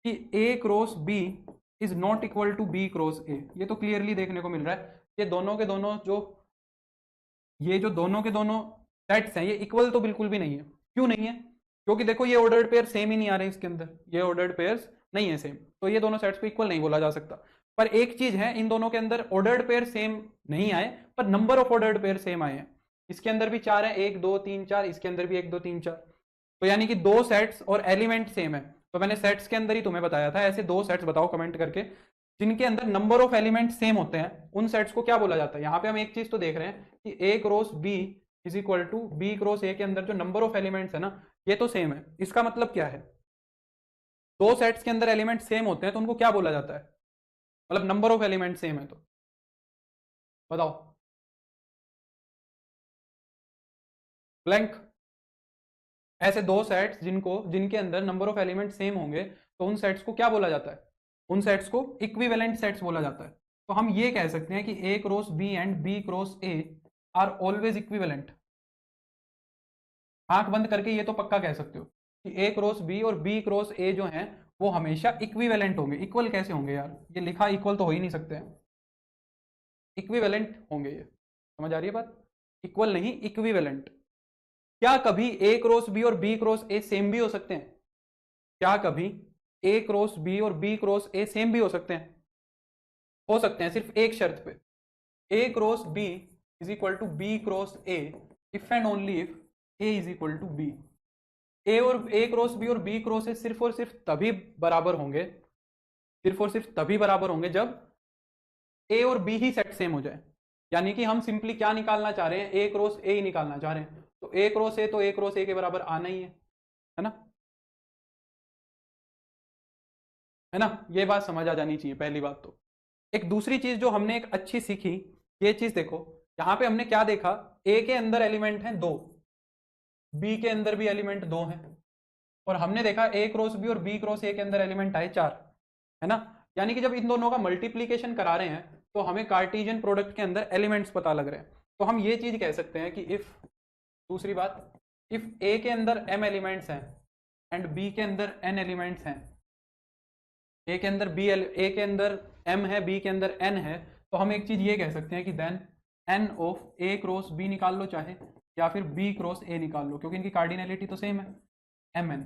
कि A cross B is not equal to B cross A. ये तो क्लियरली देखने को मिल रहा है। ये दोनों के दोनों दोनों के दोनों सेट्स हैं, ये इक्वल तो बिल्कुल भी नहीं है। क्यों नहीं है? क्योंकि देखो ये ऑर्डर्ड पेयर सेम ही नहीं आ रहे इसके अंदर, ये ऑर्डर्ड पेयर्स नहीं है सेम, तो ये दोनों सेट्स को इक्वल नहीं बोला जा सकता। पर एक चीज है, इन दोनों के अंदर ऑर्डर्ड पेयर सेम नहीं आए पर number of ordered pair same आए हैं। इसके अंदर भी 4 है, 1 2 3 4, इसके अंदर भी 1 2 3 4। तो यानी कि दो सेट्स और एलिमेंट सेम है। तो मैंने सेट्स के अंदर ही तुम्हें बताया था, ऐसे दो सेट्स बताओ कमेंट करके जिनके अंदर नंबर ऑफ एलिमेंट सेम होते हैं, उन सेट्स को क्या बोला जाता है? यहाँ पे हम एक चीज तो देख रहे हैं कि A cross B is equal to B cross A के अंदर जो नंबर ऑफ एलिमेंट्स है ना, ये तो सेम है। इसका मतलब क्या है? दो सेट्स के अंदर एलिमेंट सेम होते हैं तो उनको क्या बोला जाता है? मतलब नंबर ऑफ एलिमेंट सेम है तो बताओ। ब्लैंक। ऐसे दो सेट्स जिनके अंदर नंबर ऑफ एलिमेंट सेम होंगे तो उन सेट्स को क्या बोला जाता है? उन सेट्स को इक्विवेलेंट सेट्स बोला जाता है। तो हम ये कह सकते हैं कि A cross B and B cross A are always equivalent. आंख बंद करके ये तो पक्का कह सकते हो कि ए क्रॉस बी और बी क्रॉस ए जो हैं वो हमेशा इक्विवेलेंट होंगे। इक्वल कैसे होंगे यार? ये लिखा इक्वल तो हो ही नहीं सकते हैं, इक्विवेलेंट होंगे। ये समझ आ रही है बात? इक्वल नहीं, इक्विवेलेंट। क्या कभी ए क्रॉस बी और बी क्रॉस ए सेम भी हो सकते हैं? क्या कभी ए क्रॉस बी और बी क्रॉस ए सेम भी हो सकते हैं? हो सकते हैं सिर्फ एक शर्त पे, A cross B is equal to B cross A, if and only if A is equal to B. A cross B और बी क्रॉस ए सिर्फ और सिर्फ तभी बराबर होंगे, सिर्फ और सिर्फ तभी बराबर होंगे जब ए और बी ही सेट सेम हो जाए। यानी कि हम सिंपली क्या निकालना चाह रहे हैं, ए क्रॉस ए ही निकालना चाह रहे हैं, तो ए क्रॉस ए तो ए क्रॉस ए के बराबर आना ही है ना, है ना। ये बात समझ आ जानी चाहिए पहली बात तो। एक दूसरी चीज जो हमने एक अच्छी सीखी, ये चीज देखो, यहां पे हमने क्या देखा, ए के अंदर एलिमेंट है 2, बी के अंदर भी एलिमेंट 2 है, और हमने देखा ए क्रॉस बी और बी क्रॉस ए के अंदर एलिमेंट आए 4, है ना। यानी कि जब इन दोनों का मल्टीप्लीकेशन करा रहे हैं तो हमें कार्टेशियन प्रोडक्ट के अंदर एलिमेंट्स पता लग रहे हैं, तो हम ये चीज कह सकते हैं कि इफ, दूसरी बात, इफ ए के अंदर m एलिमेंट्स हैं एंड बी के अंदर n एलिमेंट्स हैं, ए के अंदर ए के अंदर m है, बी के अंदर n है, तो हम एक चीज ये कह सकते हैं कि then n of A cross B निकाल लो चाहे, या फिर b क्रॉस ए निकाल लो, क्योंकि इनकी कार्डिनलिटी तो सेम है mn,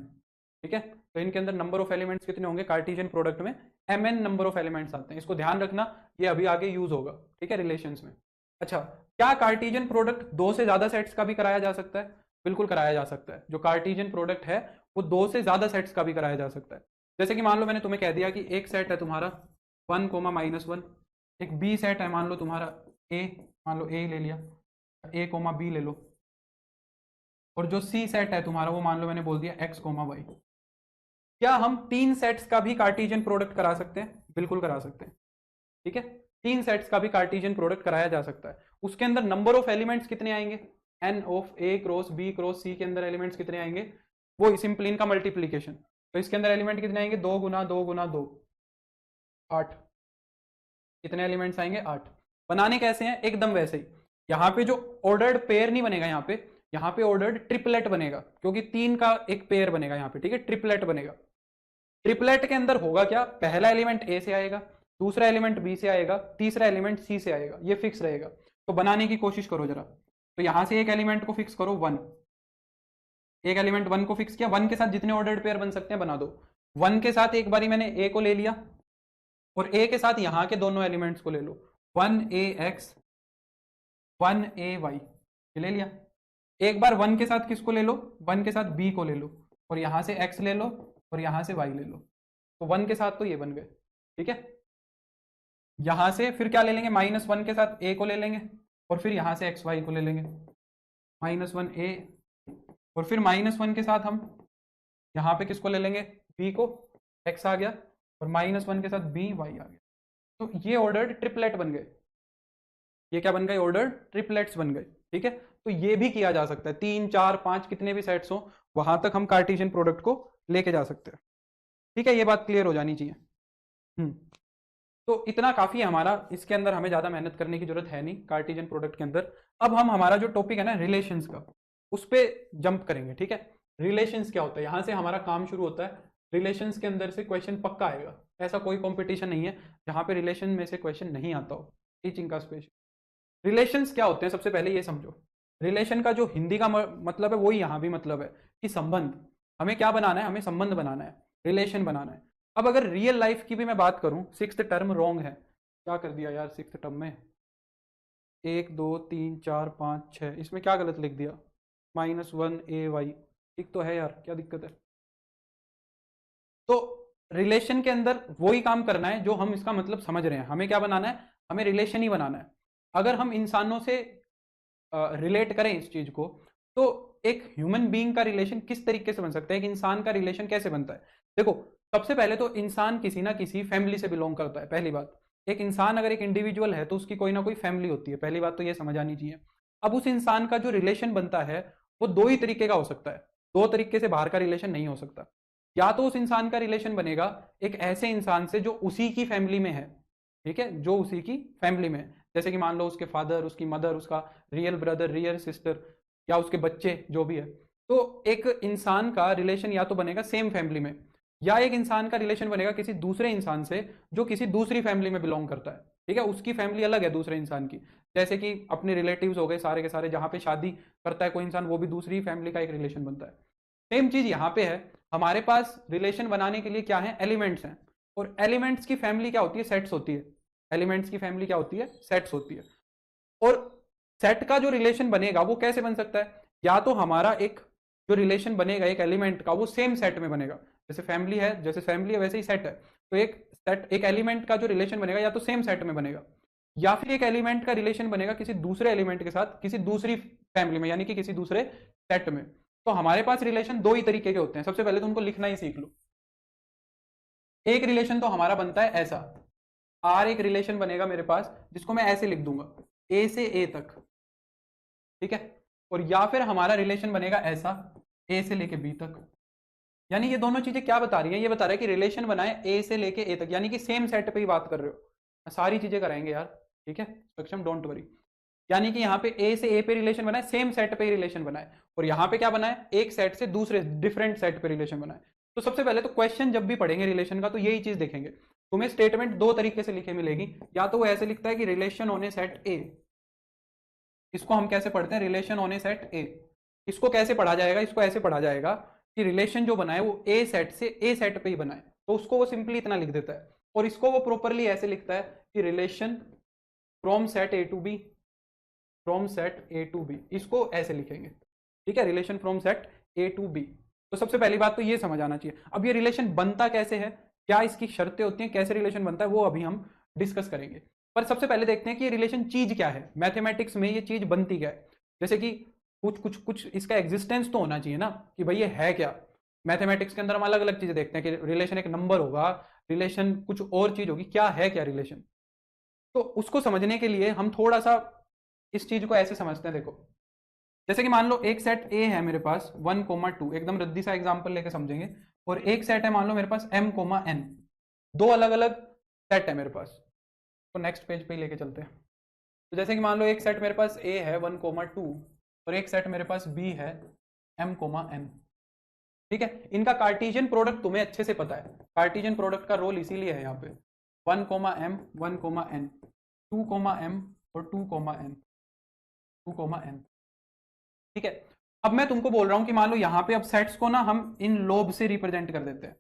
ठीक है। तो इनके अंदर नंबर ऑफ एलिमेंट्स कितने होंगे, कार्टेशियन प्रोडक्ट में mn नंबर ऑफ एलिमेंट्स आते हैं, इसको ध्यान रखना, ये अभी आगे यूज होगा, ठीक है, रिलेशंस में। अच्छा, क्या कार्टेशियन प्रोडक्ट 2 से ज्यादा सेट्स का भी कराया जा सकता है? बिल्कुल कराया जा सकता है। जो कार्टेशियन प्रोडक्ट है वो 2 से ज्यादा सेट्स का भी कराया जा सकता है। जैसे कि मान लो मैंने तुम्हें कह दिया कि एक सेट है तुम्हारा 1, -1, एक बी सेट है मान लो तुम्हारा ए, मान लो ए ले लिया, a, b ले लो, और जो सी सेट है तुम्हारा वो मान लो मैंने बोल दिया x, y। क्या हम 3 सेट्स का भी कार्टेशियन प्रोडक्ट करा सकते हैं? बिल्कुल करा सकते हैं, ठीक है। 3 सेट्स का भी कार्टेशियन प्रोडक्ट कराया जा सकता है। उसके अंदर नंबर ऑफ एलिमेंट्स कितने आएंगे, n of A cross B cross C के अंदर एलिमेंट्स कितने आएंगे, वो सिंपली इनका मल्टीप्लीकेशन, तो इसके अंदर एलिमेंट कितने आएंगे, 2 गुना 2 गुना 2, 8। कितने एलिमेंट्स आएंगे, 8। बनाने कैसे हैं, एकदम वैसे ही। यहाँ पे जो ऑर्डर्ड पेयर नहीं बनेगा, यहाँ पे ऑर्डर्ड ट्रिपलेट बनेगा, क्योंकि 3 का एक पेयर बनेगा यहाँ पे, ठीक है, ट्रिपलेट बनेगा। ट्रिपलेट के अंदर होगा क्या, पहला एलिमेंट ए से आएगा, दूसरा एलिमेंट बी से आएगा, तीसरा एलिमेंट सी से आएगा, ये फिक्स रहेगा। तो बनाने की कोशिश करो जरा, तो यहां से एक एलिमेंट को फिक्स करो 1, एक एलिमेंट 1 को फिक्स किया, 1 के साथ जितने ऑर्डर्ड पेयर बन सकते हैं बना दो। 1 के साथ एक बारी मैंने ए को ले लिया, और ए के साथ यहां के दोनों एलिमेंट्स को ले लो, 1ax 1ay, ये ले लिया। एक बार 1 के साथ किसको ले लो, 1 के साथ b को ले लो, और यहां से x ले लो, और यहां से y ले लो, तो 1 के साथ तो ये बन गए, ठीक है। यहां से फिर क्या ले लेंगे, -1 के साथ a को ले लेंगे, और फिर यहां से xy को ले लेंगे, -1a, और फिर -1 के साथ हम यहाँ पे किसको ले लेंगे, b को, x आ गया, और -1 के साथ b, y आ गया। तो ये ऑर्डर्ड ट्रिपलेट बन गए, ये क्या बन गए, ऑर्डर्ड ट्रिपलेट्स बन गए, ठीक है। तो ये भी किया जा सकता है, 3, 4, 5 कितने भी सेट्स हो वहां तक हम कार्टेशियन प्रोडक्ट को लेके जा सकते हैं, ठीक है। ये बात क्लियर हो जानी चाहिए। तो इतना काफी है हमारा, इसके अंदर हमें ज्यादा मेहनत करने की जरूरत है नहीं कार्टेशियन प्रोडक्ट के अंदर। अब हम हमारा जो टॉपिक है ना रिलेशंस का, उस पर जंप करेंगे, ठीक है। रिलेशंस क्या होता है, यहां से हमारा काम शुरू होता है। रिलेशंस के अंदर से क्वेश्चन पक्का आएगा, ऐसा कोई कंपटीशन नहीं है जहां पे रिलेशन में से क्वेश्चन नहीं आता हो, टीचिंग का स्पेशल। रिलेशंस क्या होते हैं, सबसे पहले ये समझो, रिलेशन का जो हिंदी का मतलब है वही यहाँ भी मतलब है कि संबंध। हमें क्या बनाना है, हमें संबंध बनाना है, रिलेशन बनाना है। अब अगर रियल लाइफ की भी मैं बात करूं, 6th टर्म रॉन्ग है, क्या कर दिया यार 6th टर्म में, 1 2 3 4 5 6, इसमें क्या गलत लिख दिया, -1ay, ठीक तो है यार, क्या दिक्कत है। तो रिलेशन के अंदर वही काम करना है जो हम इसका मतलब समझ रहे हैं। हमें क्या बनाना है, हमें रिलेशन ही बनाना है। अगर हम इंसानों से रिलेट करें इस चीज को, तो एक ह्यूमन बीइंग का रिलेशन किस तरीके से बन सकता है, एक इंसान का रिलेशन कैसे बनता है। देखो, सबसे पहले तो इंसान किसी ना किसी फैमिली से बिलोंग करता है, पहली बात। एक इंसान अगर एक इंडिविजुअल है तो उसकी कोई ना कोई फैमिली होती है, पहली बात तो ये समझ आनी चाहिए। अब उस इंसान का जो रिलेशन बनता है वो 2 ही तरीके का हो सकता है, 2 तरीके से बाहर का रिलेशन नहीं हो सकता। या तो उस इंसान का रिलेशन बनेगा एक ऐसे इंसान से जो उसी की फैमिली में है, ठीक है, जो उसी की फैमिली में है, जैसे कि मान लो उसके फादर, उसकी मदर, उसका रियल ब्रदर, रियल सिस्टर, या उसके बच्चे जो भी है। तो एक इंसान का रिलेशन या तो बनेगा सेम फैमिली में, या एक इंसान का रिलेशन बनेगा किसी दूसरे इंसान से जो किसी दूसरी फैमिली में बिलोंग करता है, ठीक है, उसकी फैमिली अलग है दूसरे इंसान की। जैसे कि अपने रिलेटिव्स हो गए सारे के सारे, जहां पे शादी करता है कोई इंसान, वो भी दूसरी फैमिली का एक रिलेशन बनता है। सेम चीज यहाँ पे है, हमारे पास रिलेशन बनाने के लिए क्या है, एलिमेंट्स हैं, और एलिमेंट्स की फैमिली क्या होती है, सेट्स होती है। एलिमेंट्स की फैमिली क्या होती है, सेट्स होती है। और सेट का जो रिलेशन बनेगा वो कैसे बन सकता है, या तो हमारा एक जो रिलेशन बनेगा एक एलिमेंट का वो सेम सेट में बनेगा, जैसे फैमिली है, जैसे फैमिली है वैसे ही सेट है, तो एक सेट एक एलिमेंट का जो रिलेशन बनेगा या तो सेम सेट में बनेगा, या फिर एक एलिमेंट का रिलेशन बनेगा किसी दूसरे एलिमेंट के साथ किसी दूसरी फैमिली में, यानी कि किसी दूसरे सेट में। तो हमारे पास रिलेशन दो ही तरीके के होते हैं, सबसे पहले तो उनको लिखना ही सीख लो। एक रिलेशन तो हमारा बनता है ऐसा, आर एक रिलेशन बनेगा मेरे पास जिसको मैं ऐसे लिख दूंगा, ए से ए तक, ठीक है। और या फिर हमारा रिलेशन बनेगा ऐसा, ए से लेके बी तक। यानी ये दोनों चीजें क्या बता रही है, ये बता रहा है कि रिलेशन बनाए ए से लेके ए तक, यानी कि सेम सेट पे ही बात कर रहे हो। सारी चीजें कराएंगे यार, ठीक है सक्षम, डोंट वरी। यानी कि यहाँ पे ए से ए पे रिलेशन बनाए, सेम सेट पे रिलेशन बनाए, और यहाँ पे क्या बनाए, एक सेट से दूसरे डिफरेंट सेट पे रिलेशन बनाए। तो सबसे पहले तो क्वेश्चन जब भी पढ़ेंगे रिलेशन का तो यही चीज देखेंगे, तुम्हें स्टेटमेंट दो तरीके से लिखे मिलेगी, या तो वो ऐसे लिखता है कि रिलेशन ऑन ए सेट ए, इसको हम कैसे पढ़ते हैं, रिलेशन ऑन ए सेट ए। इसको कैसे पढ़ा जाएगा, इसको ऐसे पढ़ा जाएगा कि रिलेशन जो बनाए वो ए सेट से ए सेट पे ही बनाए, तो उसको वो सिंपली इतना लिख देता है। और इसको वो प्रॉपरली ऐसे लिखता है कि relation from set A to B, from set A to B, इसको ऐसे लिखेंगे, ठीक है, relation from set A to B. तो सबसे पहली बात तो ये समझ आना चाहिए। अब ये रिलेशन बनता कैसे है, क्या इसकी शर्तें होती हैं, कैसे रिलेशन बनता है, वो अभी हम डिस्कस करेंगे। पर सबसे पहले देखते हैं कि ये रिलेशन चीज क्या है, मैथमेटिक्स में ये चीज बनती क्या है। जैसे कि कुछ कुछ कुछ इसका एग्जिस्टेंस तो होना चाहिए ना, कि भाई ये है क्या। मैथमेटिक्स के अंदर हम अलग अलग चीजें देखते हैं कि रिलेशन एक नंबर होगा, रिलेशन कुछ और चीज होगी, क्या है क्या रिलेशन। तो उसको समझने के लिए हम थोड़ा सा इस चीज को ऐसे समझते हैं। देखो जैसे कि मान लो एक सेट ए है मेरे पास 1,2, एकदम रद्दी सा एग्जांपल लेके समझेंगे, और एक सेट है मान लो मेरे पास m,n, दो अलग अलग सेट है मेरे पास। तो नेक्स्ट पेज पे ही लेके चलते हैं। तो जैसे कि मान लो एक सेट मेरे पास a है 1,2, और एक सेट मेरे पास b है m,n, ठीक है। इनका कार्टेशियन प्रोडक्ट तुम्हें अच्छे से पता है, कार्टेशियन प्रोडक्ट का रोल इसीलिए है यहाँ पे 1,m 1,n 2,m और 2,n 2,n, ठीक है। अब मैं तुमको बोल रहा हूं कि मान लो यहाँ पे अब सेट्स को ना हम इन लोब से रिप्रेजेंट कर देते हैं,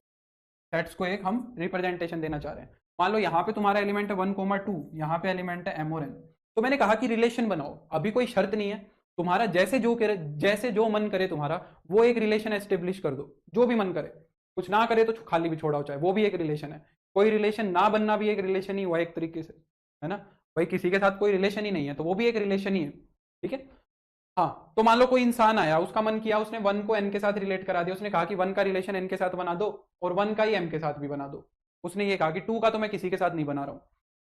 सेट्स को एक हम रिप्रेजेंटेशन देना चाह रहे हैं। मान लो यहाँ पे तुम्हारा एलिमेंट है 1,2, यहाँ पे एलिमेंट है m और n। तो मैंने कहा कि रिलेशन बनाओ, अभी कोई शर्त नहीं है, तुम्हारा जैसे जो करे, जैसे जो मन करे तुम्हारा वो एक रिलेशन एस्टेब्लिश कर दो, जो भी मन करे, कुछ ना करे तो खाली भी छोड़ाओ, चाहे वो भी एक रिलेशन है। कोई रिलेशन ना बनना भी एक रिलेशन ही हुआ एक तरीके से, है ना। भाई किसी के साथ कोई रिलेशन ही नहीं है तो वो भी एक रिलेशन ही है, ठीक है। हाँ, तो मान लो कोई इंसान आया, उसका मन किया, उसने 1 को n के साथ रिलेट करा दिया, उसने कहा कि 1 का रिलेशन n के साथ बना दो और 1 का ही m के साथ भी बना दो। उसने ये कहा कि 2 का तो मैं किसी के साथ नहीं बना रहा हूं।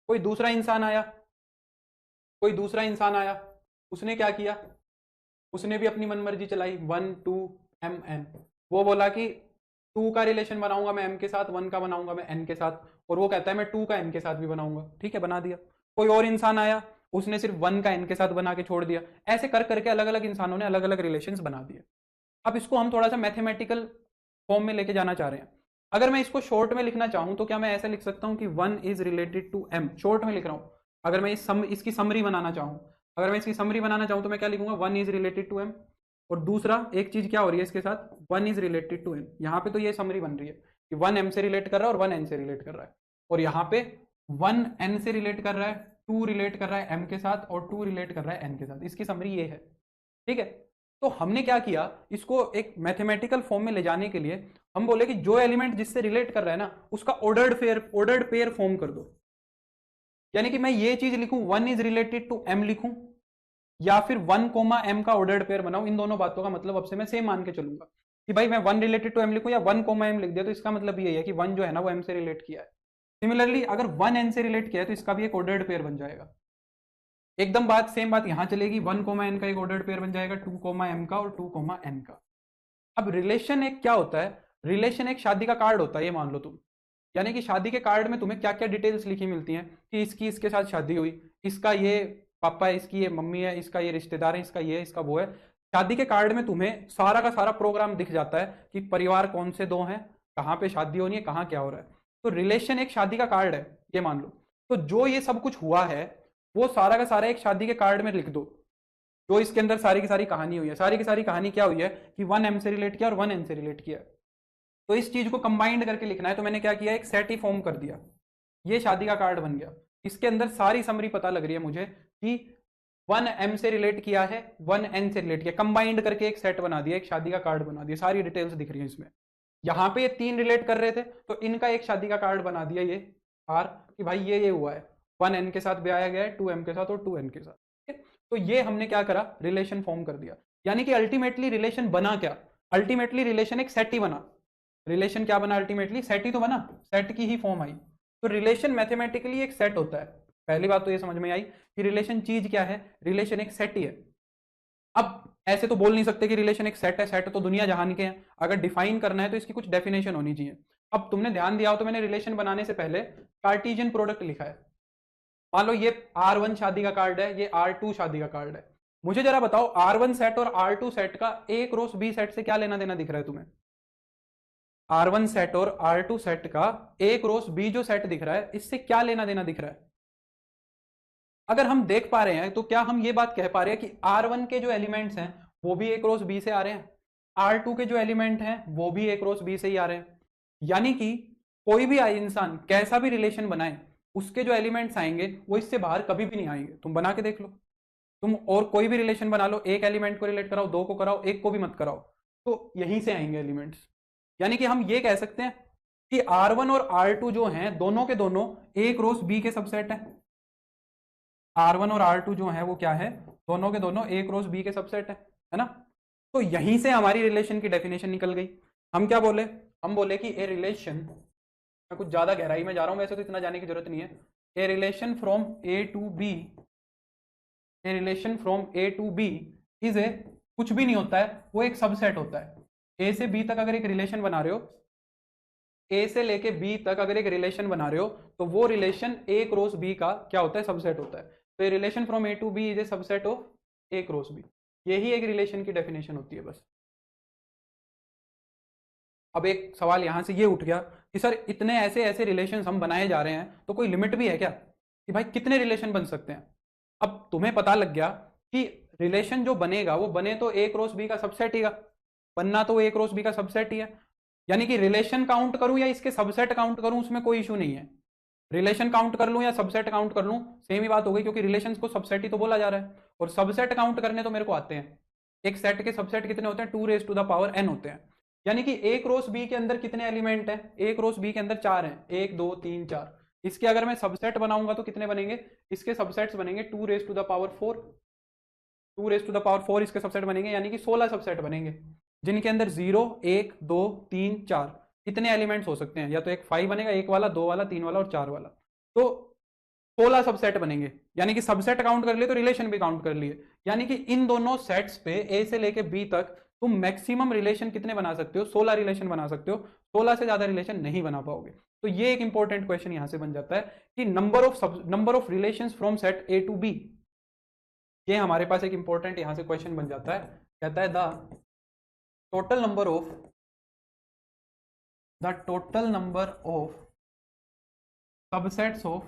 कोई दूसरा इंसान आया, कोई दूसरा इंसान आया, उसने क्या किया, उसने भी अपनी मनमर्जी चलाई, 1 2 m n। वो बोला कि 2 का रिलेशन बनाऊंगा मैं m के साथ, 1 का बनाऊंगा मैं n के साथ, और वो कहता है मैं 2 का n के साथ भी बनाऊंगा, ठीक है, बना दिया। कोई और इंसान आया, उसने सिर्फ 1 का n के साथ बना के छोड़ दिया। ऐसे कर करके अलग अलग इंसानों ने अलग अलग रिलेशंस बना दिए। अब इसको हम थोड़ा सा मैथमेटिकल फॉर्म में लेके जाना चाह रहे हैं। अगर मैं इसको शॉर्ट में लिखना चाहूं तो क्या मैं ऐसा लिख सकता हूं कि 1 is related to m, short में लिख रहा हूं। अगर मैं इसकी समरी बनाना चाहूं, अगर मैं इसकी समरी बनाना चाहूं तो मैं क्या लिखूंगा, 1 इज रिलेटेड टू m। और दूसरा एक चीज क्या हो रही है इसके साथ, 1 इज रिलेटेड टू n। यहाँ पे तो ये समरी बन रही है कि 1 m से रिलेट कर रहा है और 1 n से रिलेट कर रहा है, और यहाँ पे 1 n से रिलेट कर रहा है, 2 रिलेट कर रहा है m के साथ, और 2 रिलेट कर रहा है n के साथ। इसकी समरी ये है, ठीक है। तो हमने क्या किया, इसको एक मैथमेटिकल फॉर्म में ले जाने के लिए हम बोले कि जो एलिमेंट जिससे रिलेट कर रहा है ना उसका ऑर्डर्ड पेयर फॉर्म कर दो। यानी कि मैं ये चीज लिखूं 1 इज रिलेटेड टू m लिखूं, या फिर 1 कोमा m का ऑर्डर्ड पेयर बनाऊं। इन दोनों बातों का मतलब अब से मैं सेम मान के चलूंगा कि भाई मैं 1 रिलेटेड टू m लिखूं या 1 कोमा m लिख दिया, तो इसका मतलब ये है कि 1 जो है ना वो m से रिलेट किया है। सिमिलरली अगर 1 n से रिलेट किया है तो इसका भी एक ऑर्डर्ड पेयर बन जाएगा। एकदम बात सेम बात यहां चलेगी, 1 कोमा n का एक ऑर्डर्ड पेयर बन जाएगा, 2 कोमा m का और 2 कोमा n का। अब रिलेशन एक क्या होता है, रिलेशन एक शादी का कार्ड होता है, ये मान लो तुम। यानी कि शादी के कार्ड में तुम्हें क्या क्या डिटेल्स लिखी मिलती हैं कि इसकी इसके साथ शादी हुई, इसका ये पापा है, इसकी ये मम्मी है, इसका ये रिश्तेदार है, इसका ये है, इसका वो है। शादी के कार्ड में तुम्हें सारा का सारा प्रोग्राम दिख जाता है कि परिवार कौन से दो हैं, कहाँ पे शादी होनी है, कहाँ क्या हो रहा है। तो रिलेशन एक शादी का कार्ड है, ये मान लो। तो जो ये सब कुछ हुआ है वो सारा का सारा एक शादी के कार्ड में लिख दो, जो इसके अंदर सारी की सारी कहानी हुई है। सारी की सारी कहानी क्या हुई है कि 1 m से रिलेट किया और 1 n से रिलेट किया। तो इस चीज को कंबाइंड करके लिखना है, तो मैंने क्या किया, एक सेट ही फॉर्म कर दिया, ये शादी का कार्ड बन गया। इसके अंदर सारी समरी पता लग रही है मुझे कि 1m से रिलेट किया है, 1n से रिलेट किया, कंबाइंड करके एक सेट बना दिया, एक शादी का कार्ड बना दिया, सारी डिटेल्स दिख रही है इसमें। यहाँ पे ये 3 रिलेट कर रहे थे तो इनका एक शादी का कार्ड बना दिया ये आर, कि भाई ये हुआ है, 1n के साथ ब्याया गया है, 2m के साथ और 2n के साथ, ठीक है। तो ये हमने क्या करा, रिलेशन फॉर्म कर दिया। यानी कि अल्टीमेटली रिलेशन बना क्या, अल्टीमेटली रिलेशन एक सेट ही बना। रिलेशन क्या बना, अल्टीमेटली सेट ही तो बना, सेट की ही फॉर्म आई। तो रिलेशन मैथमेटिकली एक सेट होता है। पहली बात तो ये समझ में आई कि रिलेशन चीज क्या है, रिलेशन एक सेट ही है। अब ऐसे तो बोल नहीं सकते कि रिलेशन एक सेट है, सेट तो दुनिया जहान के हैं। अगर डिफाइन करना है तो इसकी कुछ डेफिनेशन होनी चाहिए। अब तुमने ध्यान दिया हो तो मैंने रिलेशन बनाने से पहले कार्टेशियन प्रोडक्ट लिखा है। मान लो ये R1 शादी का कार्ड है, ये R2 शादी का कार्ड है। मुझे जरा बताओ R1 सेट और R2 सेट का ए क्रॉस बी सेट से क्या लेना देना दिख रहा है तुम्हें? R1 सेट और R2 सेट का ए क्रॉस बी जो सेट दिख रहा है, इससे क्या लेना देना दिख रहा है? अगर हम देख पा रहे हैं तो क्या हम ये बात कह पा रहे हैं कि R1 के जो एलिमेंट्स हैं वो भी ए क्रॉस बी से आ रहे हैं, R2 के जो एलिमेंट हैं वो भी ए क्रॉस बी से ही आ रहे हैं। यानी कि कोई भी इंसान कैसा भी रिलेशन बनाए, उसके जो एलिमेंट्स आएंगे वो इससे बाहर कभी भी नहीं आएंगे। तुम बना के देख लो, तुम और कोई भी रिलेशन बना लो, एक एलिमेंट को रिलेट कराओ, दो को कराओ, एक को भी मत कराओ, तो यहीं से आएंगे एलिमेंट्स। यानी कि हम ये कह सकते हैं कि R1 और R2 जो हैं दोनों के दोनों ए क्रॉस बी के सबसेट हैं। R1 और R2 जो है वो क्या है, दोनों के दोनों ए क्रॉस बी के सबसेट है ना। तो यहीं से हमारी रिलेशन की डेफिनेशन निकल गई। हम क्या बोले, हम बोले कि ए रिलेशन, मैं कुछ ज्यादा गहराई में जा रहा हूं, वैसे तो इतना जाने की जरूरत नहीं है। A relation from A to B, a relation from A to B is a, कुछ भी नहीं होता है, वो एक सबसेट होता है। ए से बी तक अगर एक रिलेशन बना रहे हो, ए से लेके बी तक अगर एक रिलेशन बना रहे हो, तो वो रिलेशन ए क्रॉस बी का क्या होता है, सबसेट होता है। तो ये relation from A to B is a subset of A cross B. यही एक रिलेशन की डेफिनेशन होती है बस। अब एक सवाल यहां से ये उठ गया कि सर इतने ऐसे ऐसे रिलेशन हम बनाए जा रहे हैं, तो कोई लिमिट भी है क्या कि भाई कितने रिलेशन बन सकते हैं? अब तुम्हें पता लग गया कि रिलेशन जो बनेगा वो बने तो ए क्रॉस बी का सबसेट ही का, बनना तो ए क्रॉस बी का सबसेट ही है। यानी कि रिलेशन काउंट करूं या इसके सबसेट काउंट करूं, उसमें कोई इशू नहीं है। रिलेशन काउंट कर लूं या सबसेट काउंट कर लूं, सेम ही बात हो गई, क्योंकि रिलेशंस को सबसेट ही तो बोला जा रहा है। और सबसेट काउंट करने तो मेरे को आते हैं। एक सेट के सबसेट कितने होते हैं, 2 raised to the power n होते हैं। यानी कि ए क्रॉस बी के अंदर कितने एलिमेंट हैं, ए क्रॉस बी के अंदर 4 हैं, 1 2 3 4। इसके अगर मैं सबसेट बनाऊंगा तो कितने बनेंगे, इसके सबसेट्स बनेंगे 2 raised to the power 4, 2 raised to the power 4 इसके सबसेट बनेंगे, यानी कि 16 सबसेट बनेंगे, जिनके अंदर 0 1 2 3 4 इतने एलिमेंट्स हो सकते हैं। या तो एक 5 बनेगा, एक वाला, दो वाला, तीन वाला और 4 वाला, तो 16 सबसेट बनेंगे। यानी कि सबसेट काउंट कर लिए तो रिलेशन भी काउंट कर लिए। यानी कि इन दोनों सेट्स पे ए से लेके बी तक तुम मैक्सिमम रिलेशन कितने बना सकते हो, 16 रिलेशन बना सकते हो। 16 से ज्यादा रिलेशन नहीं बना पाओगे। तो ये एक इंपॉर्टेंट क्वेश्चन यहां से बन जाता है कि number of relations from set A to B. ये हमारे पास एक इंपॉर्टेंट यहां से क्वेश्चन बन जाता है। कहता है the total number of subsets of,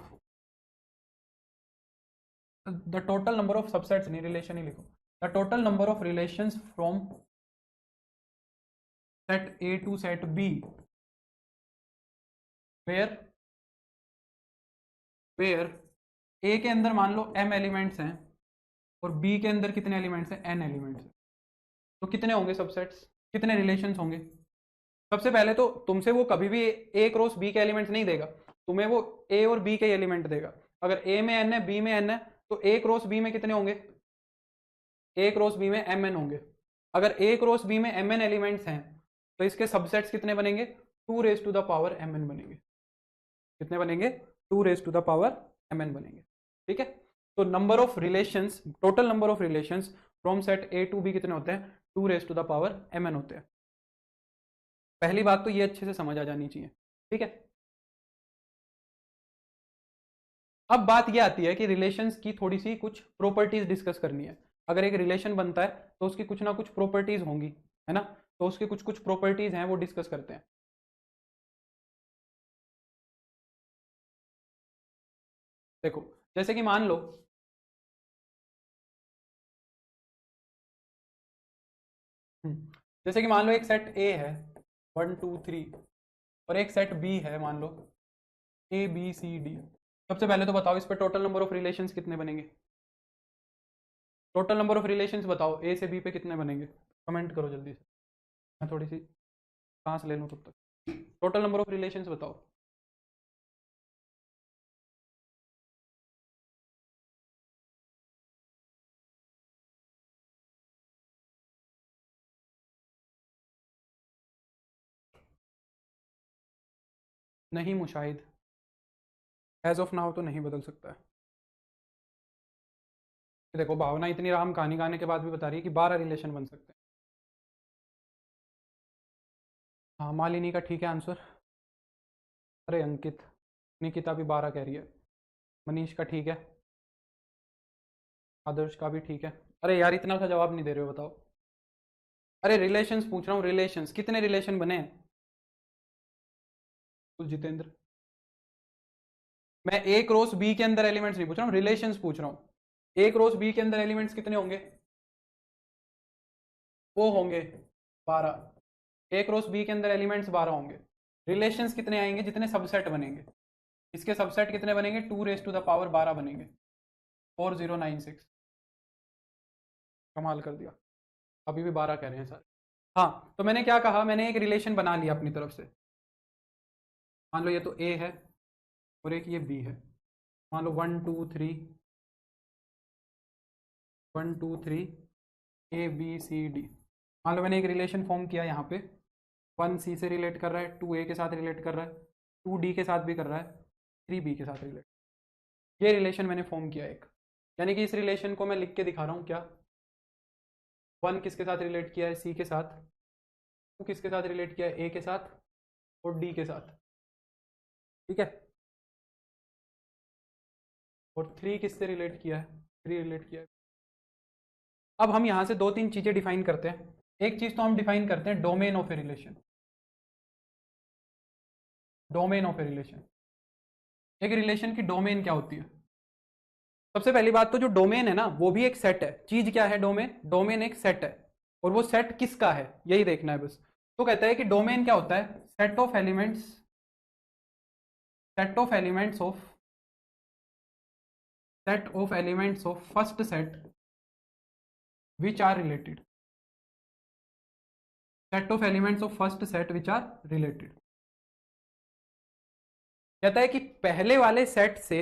the total number of subsets नहीं, रिलेशन ही लिखो, the total number of relations from set A to set B where where A के अंदर मान लो m एलिमेंट्स हैं और b के अंदर कितने एलिमेंट्स हैं, n एलिमेंट्स हैं। तो कितने होंगे सबसेट्स, कितने रिलेशंस होंगे? सबसे पहले तो तुमसे वो कभी भी ए क्रॉस बी के एलिमेंट्स नहीं देगा, तुम्हें वो ए और बी के एलिमेंट देगा। अगर ए में n है, बी में n है, तो ए क्रॉस बी में कितने होंगे, ए क्रॉस बी में mn होंगे। अगर ए क्रॉस बी में mn एलिमेंट्स हैं तो इसके सबसेट्स कितने बनेंगे, 2 raised to the power mn बनेंगे। कितने बनेंगे, 2 raised to the power mn बनेंगे। ठीक है। तो number of relations, total number of relations from set A to B कितने होते हैं, 2 raised to the power mn होते हैं। पहली बात तो ये अच्छे से समझ आ जानी चाहिए। ठीक है। अब बात ये आती है कि रिलेशंस की थोड़ी सी कुछ प्रॉपर्टीज डिस्कस करनी है। अगर एक रिलेशन बनता है तो उसकी कुछ ना कुछ प्रॉपर्टीज होंगी, है ना। तो उसकी कुछ कुछ प्रॉपर्टीज हैं, वो डिस्कस करते हैं। देखो, जैसे कि मान लो जैसे कि मान लो एक सेट ए है 1 2 3, और एक सेट बी है मान लो A B C D। सबसे पहले तो बताओ इस पे टोटल नंबर ऑफ रिलेशंस कितने बनेंगे, टोटल नंबर ऑफ रिलेशंस बताओ ए से बी पे कितने बनेंगे, कमेंट करो जल्दी से, मैं थोड़ी सी सांस ले लूँ तब तक। टोटल नंबर ऑफ रिलेशंस बताओ। नहीं मुशाहिद, एज ऑफ नाउ तो नहीं बदल सकता है। देखो भावना इतनी राम कहानी गाने के बाद भी बता रही है कि 12 रिलेशन बन सकते हैं। हाँ मालिनी का ठीक है आंसर। अरे अंकित, निकिता भी 12 कह रही है। मनीष का ठीक है। आदर्श का भी ठीक है। अरे यार इतना सा जवाब नहीं दे रहे हो, बताओ। अरे रिलेशंस पूछ रहा हूँ, रिलेशंस कितने रिलेशन बने हैं। कुछ जितेंद्र, मैं ए क्रॉस बी के अंदर एलिमेंट्स नहीं पूछ रहा हूँ, रिलेशंस पूछ रहा हूँ। ए क्रॉस बी के अंदर एलिमेंट्स कितने होंगे, वो होंगे 12। ए क्रॉस बी के अंदर एलिमेंट्स 12 होंगे। रिलेशंस कितने आएंगे, जितने सबसेट बनेंगे। इसके सबसेट कितने बनेंगे, 2⁻12 बनेंगे। 4096। कमाल कर दिया। अभी भी 12 कह रहे हैं सर। हाँ तो मैंने क्या कहा, मैंने एक रिलेशन बना लिया अपनी तरफ से। मान लो ये तो ए है और एक ये बी है। मान लो 1 2 3 1 2 3 ए बी सी डी। मान लो मैंने एक रिलेशन फॉर्म किया यहाँ पे। 1 सी से रिलेट कर रहा है, 2 ए के साथ रिलेट कर रहा है, 2 डी के साथ भी कर रहा है, 3 बी के साथ रिलेट। ये रिलेशन मैंने फॉर्म किया एक। यानी कि इस रिलेशन को मैं लिख के दिखा रहा हूँ क्या। 1 किसके साथ रिलेट किया है, सी के साथ। 2 किसके साथ रिलेट किया है, ए के साथ और डी के साथ। ठीक है। और 3 किससे रिलेट किया है, 3 रिलेट किया है। अब हम यहाँ से 2-3 चीज़ें डिफाइन करते हैं। एक चीज़ तो हम डिफाइन करते हैं domain of a relation. Domain of a relation, एक रिलेशन की डोमेन क्या होती है। सबसे पहली बात तो जो डोमेन है ना वो भी एक सेट है। चीज क्या है, डोमेन, डोमेन एक सेट है। और वो सेट किसका है यही देखना है बस। तो कहता है कि डोमेन क्या होता है, set of elements, set of elements of, set of elements of first set which are related, set of elements of first set which are related. कहता है कि पहले वाले सेट से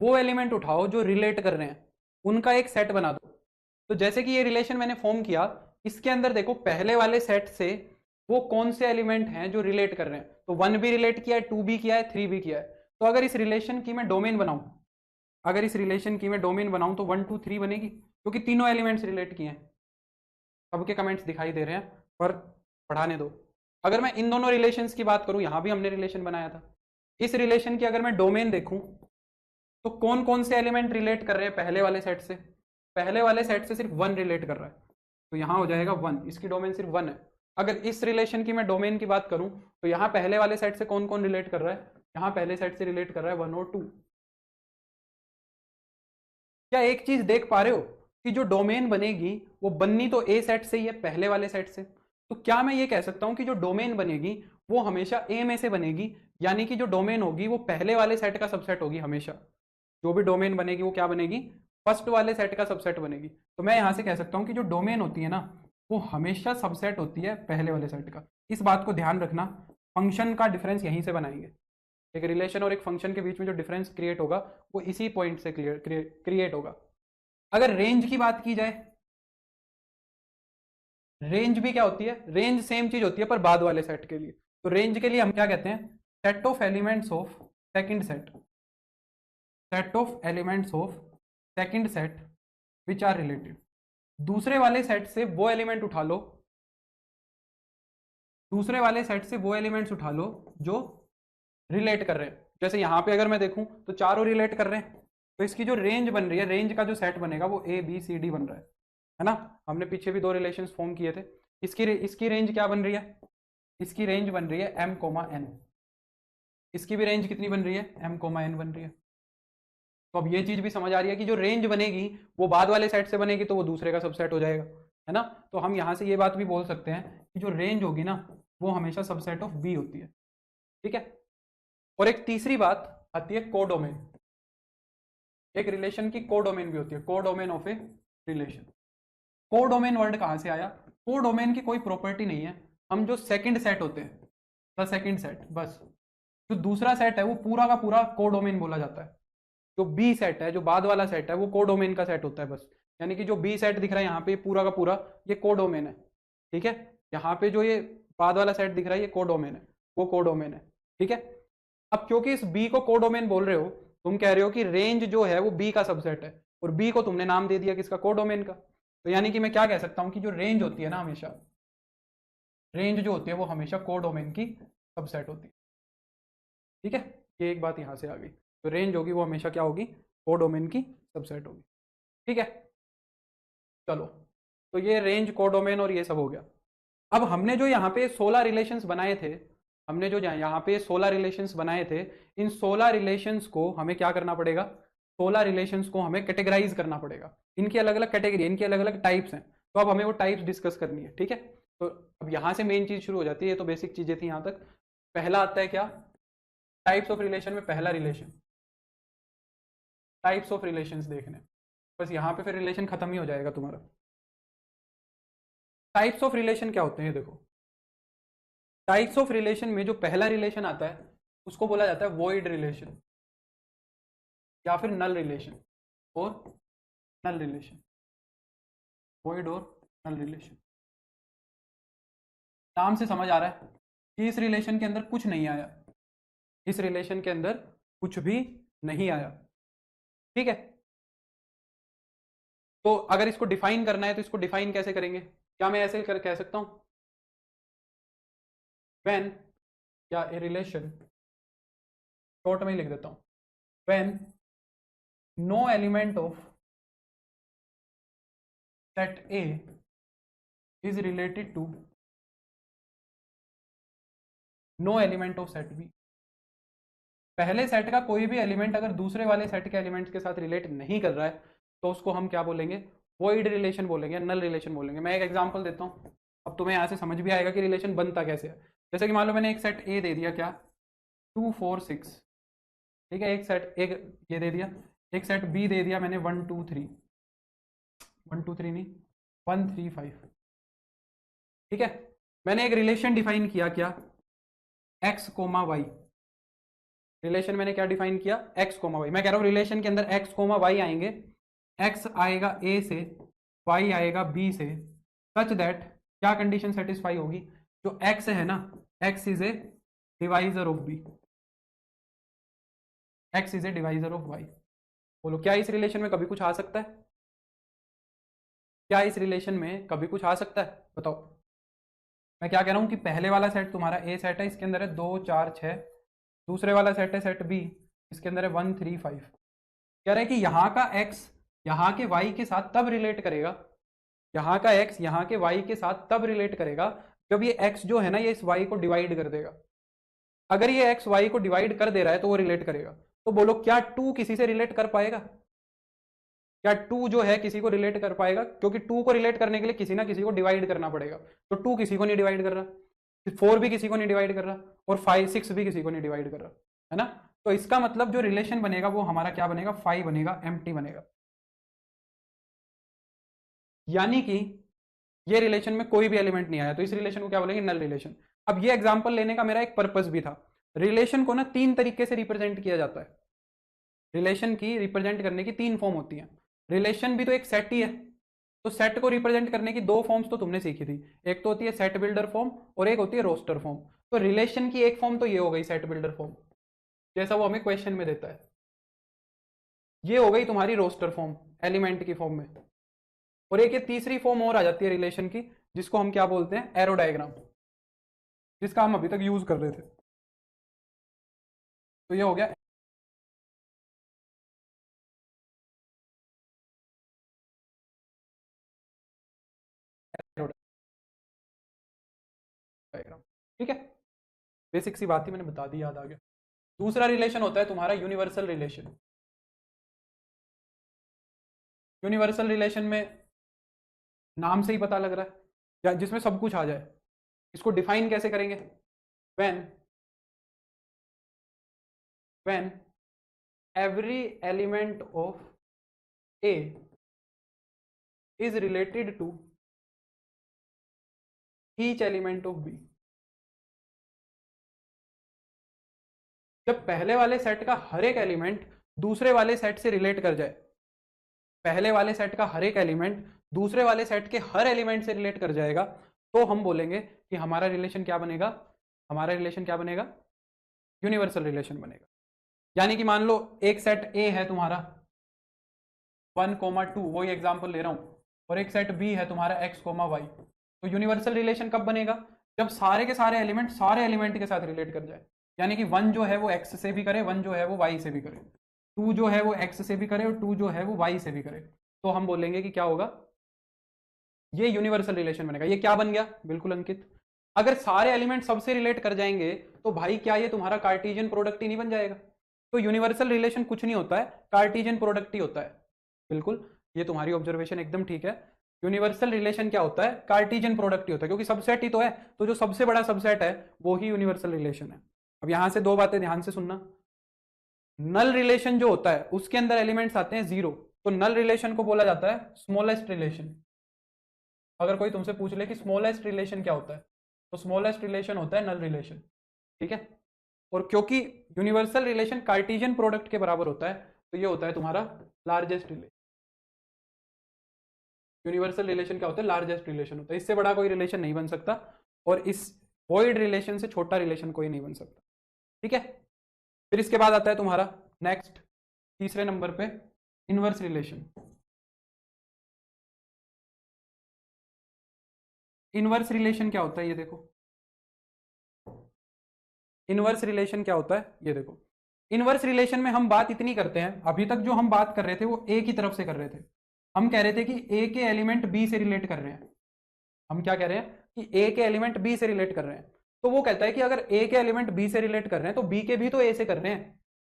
वो एलिमेंट उठाओ जो रिलेट कर रहे हैं, उनका एक सेट बना दो। तो जैसे कि ये रिलेशन मैंने फॉर्म किया, इसके अंदर देखो पहले वाले सेट से वो कौन से एलिमेंट हैं जो रिलेट कर रहे हैं। तो 1 भी रिलेट किया है, 2 भी किया है, 3 भी किया है। तो अगर इस रिलेशन की मैं डोमेन बनाऊं, अगर इस रिलेशन की मैं डोमेन बनाऊं तो 1 2 3 बनेगी, क्योंकि तीनों एलिमेंट्स रिलेट किए हैं। सबके कमेंट्स दिखाई दे रहे हैं पर पढ़ाने दो। अगर मैं इन दोनों रिलेशंस की बात करूं, यहां भी हमने रिलेशन बनाया था। इस रिलेशन की अगर मैं डोमेन देखूं तो कौन कौन से एलिमेंट रिलेट कर रहे हैं पहले वाले सेट से। पहले वाले सेट से सिर्फ 1 रिलेट कर रहा है, तो यहां हो जाएगा 1, इसकी डोमेन सिर्फ 1 है। अगर इस रिलेशन की मैं डोमेन की बात करूं तो यहाँ पहले वाले सेट से कौन कौन रिलेट कर रहा है, यहाँ पहले सेट से रिलेट कर रहा है 1 और 2। क्या एक चीज देख पा रहे हो कि जो डोमेन बनेगी वो बननी तो ए सेट से ही है, पहले वाले सेट से। तो क्या मैं ये कह सकता हूं कि जो डोमेन बनेगी वो हमेशा ए में से बनेगी, यानी कि जो डोमेन होगी वो पहले वाले सेट का सबसेट होगी हमेशा। जो भी डोमेन बनेगी वो क्या बनेगी, फर्स्ट वाले सेट का सबसेट बनेगी। तो मैं यहां से कह सकता हूं कि जो डोमेन होती है ना वो हमेशा सबसेट होती है पहले वाले सेट का। इस बात को ध्यान रखना। फंक्शन का डिफरेंस यहीं से बनाएंगे। एक रिलेशन और एक फंक्शन के बीच में जो डिफरेंस क्रिएट होगा वो इसी पॉइंट से क्रिएट होगा। अगर रेंज की बात की जाए, रेंज भी क्या होती है, रेंज सेम चीज होती है पर बाद वाले सेट के लिए। तो रेंज के लिए हम क्या कहते हैं, set of elements of second set, set of elements of second set which are related. दूसरे वाले सेट से वो एलिमेंट उठा लो, दूसरे वाले सेट से वो एलिमेंट्स उठा लो जो रिलेट कर रहे हैं। जैसे यहां पे अगर मैं देखूं तो चारों रिलेट कर रहे हैं, तो इसकी जो रेंज बन रही है, रेंज का जो सेट बनेगा वो ए बी सी डी बन रहा है ना। हमने पीछे भी 2 रिलेशंस फॉर्म किए थे। इसकी रेंज क्या बन रही है, इसकी रेंज बन रही है m कोमा n। इसकी भी रेंज कितनी बन रही है, m कोमा n बन रही है। तो अब ये चीज भी समझ आ रही है कि जो रेंज बनेगी वो बाद वाले सेट से बनेगी तो वो दूसरे का सबसेट हो जाएगा, है ना। तो हम यहाँ से ये बात भी बोल सकते हैं कि जो रेंज होगी ना वो हमेशा सबसेट ऑफ बी होती है। ठीक है। और एक तीसरी बात आती है कोडोमेन। एक रिलेशन की कोडोमेन भी होती है, codomain of a relation. Codomain word कहाँ से आया? कोडोमेन की कोई प्रॉपर्टी नहीं है। हम जो सेकंड सेट होते हैं, द सेकंड सेट, बस जो दूसरा सेट है वो पूरा का पूरा कोडोमेन बोला जाता है। जो बी सेट है, जो बाद वाला सेट है, वो कोडोमेन का सेट होता है बस। यानी कि जो बी सेट दिख रहा है यहाँ पे पूरा का पूरा, ये कोडोमेन है। ठीक है, यहाँ पे जो ये बाद वाला सेट दिख रहा है ये कोडोमेन है, वो कोडोमेन है। ठीक है, अब क्योंकि इस बी को कोडोमेन बोल रहे हो, तुम कह रहे हो कि रेंज जो है वो बी का सबसेट है, और बी को तुमने नाम दे दिया किसका? कोडोमेन का। तो यानी कि मैं क्या कह सकता हूं कि जो रेंज होती है ना, हमेशा रेंज जो होती है वो हमेशा कोडोमेन की सबसेट होती है। ठीक है, ये एक बात यहां से आ गई। तो रेंज होगी वो हमेशा क्या होगी? कोडोमेन की सबसेट होगी। ठीक है, चलो, तो ये रेंज, कोडोमेन और ये सब हो गया। अब हमने जो यहाँ पे 16 रिलेशंस बनाए थे, हमने जो यहाँ पे 16 रिलेशंस बनाए थे, इन 16 रिलेशंस को हमें क्या करना पड़ेगा? 16 रिलेशंस को हमें कैटेगराइज करना पड़ेगा। इनकी अलग अलग कैटेगरी, इनकी अलग अलग टाइप्स हैं, तो अब हमें वो टाइप्स डिस्कस करनी है। ठीक है, तो अब यहाँ से मेन चीज शुरू हो जाती है। ये तो बेसिक चीजें थी यहाँ तक। पहला आता है क्या? टाइप्स ऑफ रिलेशन में पहला रिलेशन, टाइप्स ऑफ रिलेशंस देखने। बस यहाँ पे फिर रिलेशन खत्म ही हो जाएगा तुम्हारा। टाइप्स ऑफ रिलेशन क्या होते हैं ये देखो। टाइप्स ऑफ रिलेशन में जो पहला रिलेशन आता है उसको बोला जाता है वॉइड रिलेशन, या फिर नल रिलेशन, और नल रिलेशन, वॉइड और नल रिलेशन। नाम से समझ आ रहा है कि इस रिलेशन के अंदर कुछ नहीं आया, इस रिलेशन के अंदर कुछ भी नहीं आया। ठीक है, तो अगर इसको डिफाइन करना है तो इसको डिफाइन कैसे करेंगे? क्या मैं ऐसे कह सकता हूं, व्हेन, या ए रिलेशन, शॉर्ट में ही लिख देता हूं, when no element of set A is related to no element of set B. पहले सेट का कोई भी एलिमेंट अगर दूसरे वाले सेट के एलिमेंट्स के साथ रिलेट नहीं कर रहा है तो उसको हम क्या बोलेंगे? वॉइड रिलेशन बोलेंगे, नल रिलेशन बोलेंगे। मैं एक एग्जांपल देता हूं, अब तुम्हें यहां से समझ भी आएगा कि रिलेशन बनता कैसे है। जैसे कि मान लो मैंने एक सेट ए दे दिया, क्या? 2 4 6। ठीक है, एक सेट, एक ये दे दिया। एक सेट बी दे दिया मैंने 1 2 3, 1 2 3 नहीं, 1 3 5। ठीक है, मैंने एक रिलेशन डिफाइन किया, क्या? X comma Y. रिलेशन मैंने क्या डिफाइन किया? X comma y. मैं कह रहा हूं रिलेशन के अंदर एक्स कोमा वाई आएंगे, एक्स आएगा ए से, वाई आएगा बी से, सच दैट क्या कंडीशन सेटिस्फाई होगी? जो एक्स है ना, x is a divisor of B, x is a divisor of y. बोलो, क्या इस रिलेशन में कभी कुछ आ सकता है? क्या इस रिलेशन में कभी कुछ आ सकता है? बताओ। मैं क्या कह रहा हूं कि पहले वाला सेट तुम्हारा ए सेट है, इसके अंदर है 2 4 6। दूसरे वाला सेट है सेट बी, इसके अंदर है 1 3 5। कह रहे हैं कि यहाँ का एक्स यहाँ के वाई के साथ तब रिलेट करेगा, यहाँ का एक्स यहाँ के वाई के साथ तब रिलेट करेगा जब ये एक्स जो है ना, ये इस वाई को डिवाइड कर देगा। अगर ये एक्स वाई को डिवाइड कर दे रहा है तो वो रिलेट करेगा। तो बोलो, क्या टू किसी से रिलेट कर पाएगा? क्या टू जो है किसी को रिलेट कर पाएगा? क्योंकि टू को रिलेट करने के लिए किसी ना किसी को डिवाइड करना पड़ेगा। तो टू किसी को नहीं डिवाइड कर रहा, 4 भी किसी को नहीं डिवाइड कर रहा, और 5 6 भी किसी को नहीं डिवाइड कर रहा, है ना? तो इसका मतलब जो रिलेशन बनेगा वो हमारा क्या बनेगा? 5 बनेगा, एम्प्टी बनेगा। यानी कि ये रिलेशन में कोई भी एलिमेंट नहीं आया, तो इस रिलेशन को क्या बोलेंगे? नल रिलेशन। अब ये एग्जांपल लेने का मेरा एक पर्पस भी था। रिलेशन को ना 3 तरीके से रिप्रेजेंट किया जाता है। रिलेशन की रिप्रेजेंट करने की 3 फॉर्म होती हैं। रिलेशन भी तो एक सेट ही है, तो सेट को रिप्रेजेंट करने की 2 फॉर्म्स तो तुमने सीखी थी। एक तो होती है सेट बिल्डर फॉर्म, और एक होती है रोस्टर फॉर्म। तो रिलेशन की एक फॉर्म तो ये हो गई सेट बिल्डर फॉर्म, जैसा वो हमें क्वेश्चन में देता है। ये हो गई तुम्हारी रोस्टर फॉर्म, एलिमेंट की फॉर्म में। और एक ये तीसरी फॉर्म और आ जाती है रिलेशन की, जिसको हम क्या बोलते हैं? एरो डायग्राम, जिसका हम अभी तक यूज कर रहे थे। तो ये हो गया एरो डायग्राम। ठीक है, बेसिक सी बात थी, मैंने बता दी, याद आ गया। दूसरा रिलेशन होता है तुम्हारा यूनिवर्सल रिलेशन। यूनिवर्सल रिलेशन में नाम से ही पता लग रहा है, या जिसमें सब कुछ आ जाए। इसको डिफाइन कैसे करेंगे? When when every element of A is related to each element of B। जब पहले वाले सेट का हर एक एलिमेंट दूसरे वाले सेट से रिलेट कर जाए, पहले वाले सेट का हर एक एलिमेंट दूसरे वाले सेट के हर एलिमेंट से रिलेट कर जाएगा, तो हम बोलेंगे कि हमारा रिलेशन क्या बनेगा, हमारा रिलेशन क्या बनेगा, यूनिवर्सल रिलेशन बनेगा। यानी कि मान लो एक सेट ए है तुम्हारा 1,2, वही एग्जांपल ले रहा हूं, और एक सेट बी है तुम्हारा x,y, तो यूनिवर्सल रिलेशन कब बनेगा, जब सारे के सारे एलिमेंट के साथ रिलेट कर जाए। यानी कि 1 जो है वो x से भी करे, 1 जो है वो y से भी करे, 2 जो है वो x से भी करे और 2 जो है वो y से भी करे, तो हम बोलेंगे कि क्या होगा, ये यूनिवर्सल रिलेशन बनेगा। ये क्या बन गया, बिल्कुल अंकित, अगर सारे एलिमेंट सबसे रिलेट कर जाएंगे तो भाई क्या ये तुम्हारा कार्टेशियन प्रोडक्ट ही नहीं बन जाएगा। तो यूनिवर्सल रिलेशन कुछ नहीं होता है, कार्टेशियन प्रोडक्ट ही होता है। बिल्कुल, ये तुम्हारी ऑब्जर्वेशन एकदम ठीक है। यूनिवर्सल रिलेशन क्या होता है, कार्टेशियन प्रोडक्ट ही होता है, क्योंकि सबसेट ही तो है, तो जो सबसे बड़ा सबसेट है वो ही यूनिवर्सल रिलेशन है। अब यहां से दो बातें ध्यान से सुनना। नल रिलेशन जो होता है उसके अंदर एलिमेंट्स आते हैं 0, तो नल रिलेशन को बोला जाता है स्मॉलेस्ट रिलेशन। अगर कोई तुमसे पूछ ले कि स्मॉलेस्ट रिलेशन क्या होता है, तो स्मॉलेस्ट रिलेशन होता है नल रिलेशन, ठीक है। और क्योंकि यूनिवर्सल रिलेशन कार्टेशियन प्रोडक्ट के बराबर होता है, तो ये होता है तुम्हारा लार्जेस्ट रिलेशन। यूनिवर्सल रिलेशन क्या होता है, लार्जेस्ट रिलेशन होता है, इससे बड़ा कोई रिलेशन नहीं बन सकता, और इस वॉइड रिलेशन से छोटा रिलेशन कोई नहीं बन सकता, ठीक है। फिर इसके बाद आता है तुम्हारा नेक्स्ट, तीसरे नंबर पे, इनवर्स रिलेशन। इनवर्स रिलेशन क्या होता है, ये देखो, इनवर्स रिलेशन क्या होता है, ये देखो। इनवर्स रिलेशन में हम बात इतनी करते हैं, अभी तक जो हम बात कर रहे थे वो ए की तरफ से कर रहे थे। हम कह रहे थे कि ए के एलिमेंट बी से रिलेट कर रहे हैं। हम क्या कह रहे हैं कि ए के एलिमेंट बी से रिलेट कर रहे हैं, तो वो कहता है कि अगर ए के एलिमेंट बी से रिलेट कर रहे हैं तो बी के भी तो ए से कर रहे हैं।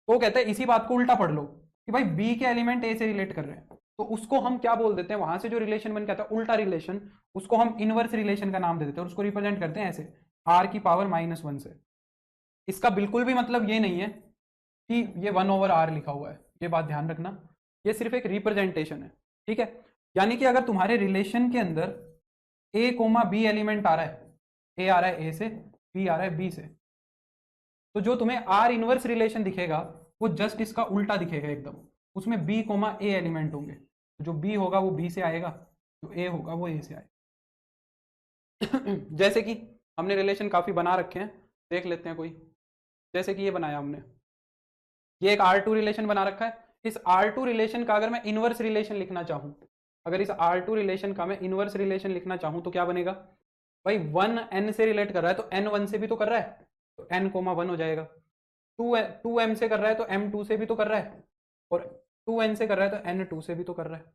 तो वो कहता है इसी बात को उल्टा पढ़ लो कि भाई बी के एलिमेंट ए से रिलेट कर रहे हैं, तो उसको हम क्या बोल देते हैं, वहां से जो रिलेशन बन के आता है उल्टा रिलेशन, उसको हम इनवर्स रिलेशन का नाम दे देते हैं और उसको रिप्रेजेंट करते हैं ऐसे, r⁻⁻1 से। इसका बिल्कुल भी मतलब ये नहीं है कि ये 1/r लिखा हुआ है, ये बात ध्यान रखना, ये सिर्फ एक रिप्रेजेंटेशन है, ठीक है। यानी कि अगर तुम्हारे रिलेशन के अंदर a,b एलिमेंट आ रहा है, a आ रहा है a से, b आ रहा है b से, तो जो तुम्हें r इनवर्स रिलेशन दिखेगा वो जस्ट इसका उल्टा दिखेगा एकदम, उसमें b,a एलिमेंट होंगे, जो b होगा वो b से आएगा, जो a होगा वो a से आएगा। जैसे कि हमने रिलेशन काफी बना रखे हैं, देख लेते हैं कोई। जैसे कि ये बनाया हमने, ये एक R2 रिलेशन बना रखा है। इस R2 रिलेशन का अगर मैं इनवर्स रिलेशन लिखना चाहूं, अगर इस R2 रिलेशन का मैं इनवर्स रिलेशन लिखना चाहूं तो क्या बनेगा, भाई 1 n से रिलेट कर रहा है तो n 1 से भी तो कर रहा है, तो n,1 हो जाएगा। 2 m से कर रहा है तो m 2 से भी तो कर रहा है, और 2 n से कर रहा है तो n 2 से भी तो कर रहा है।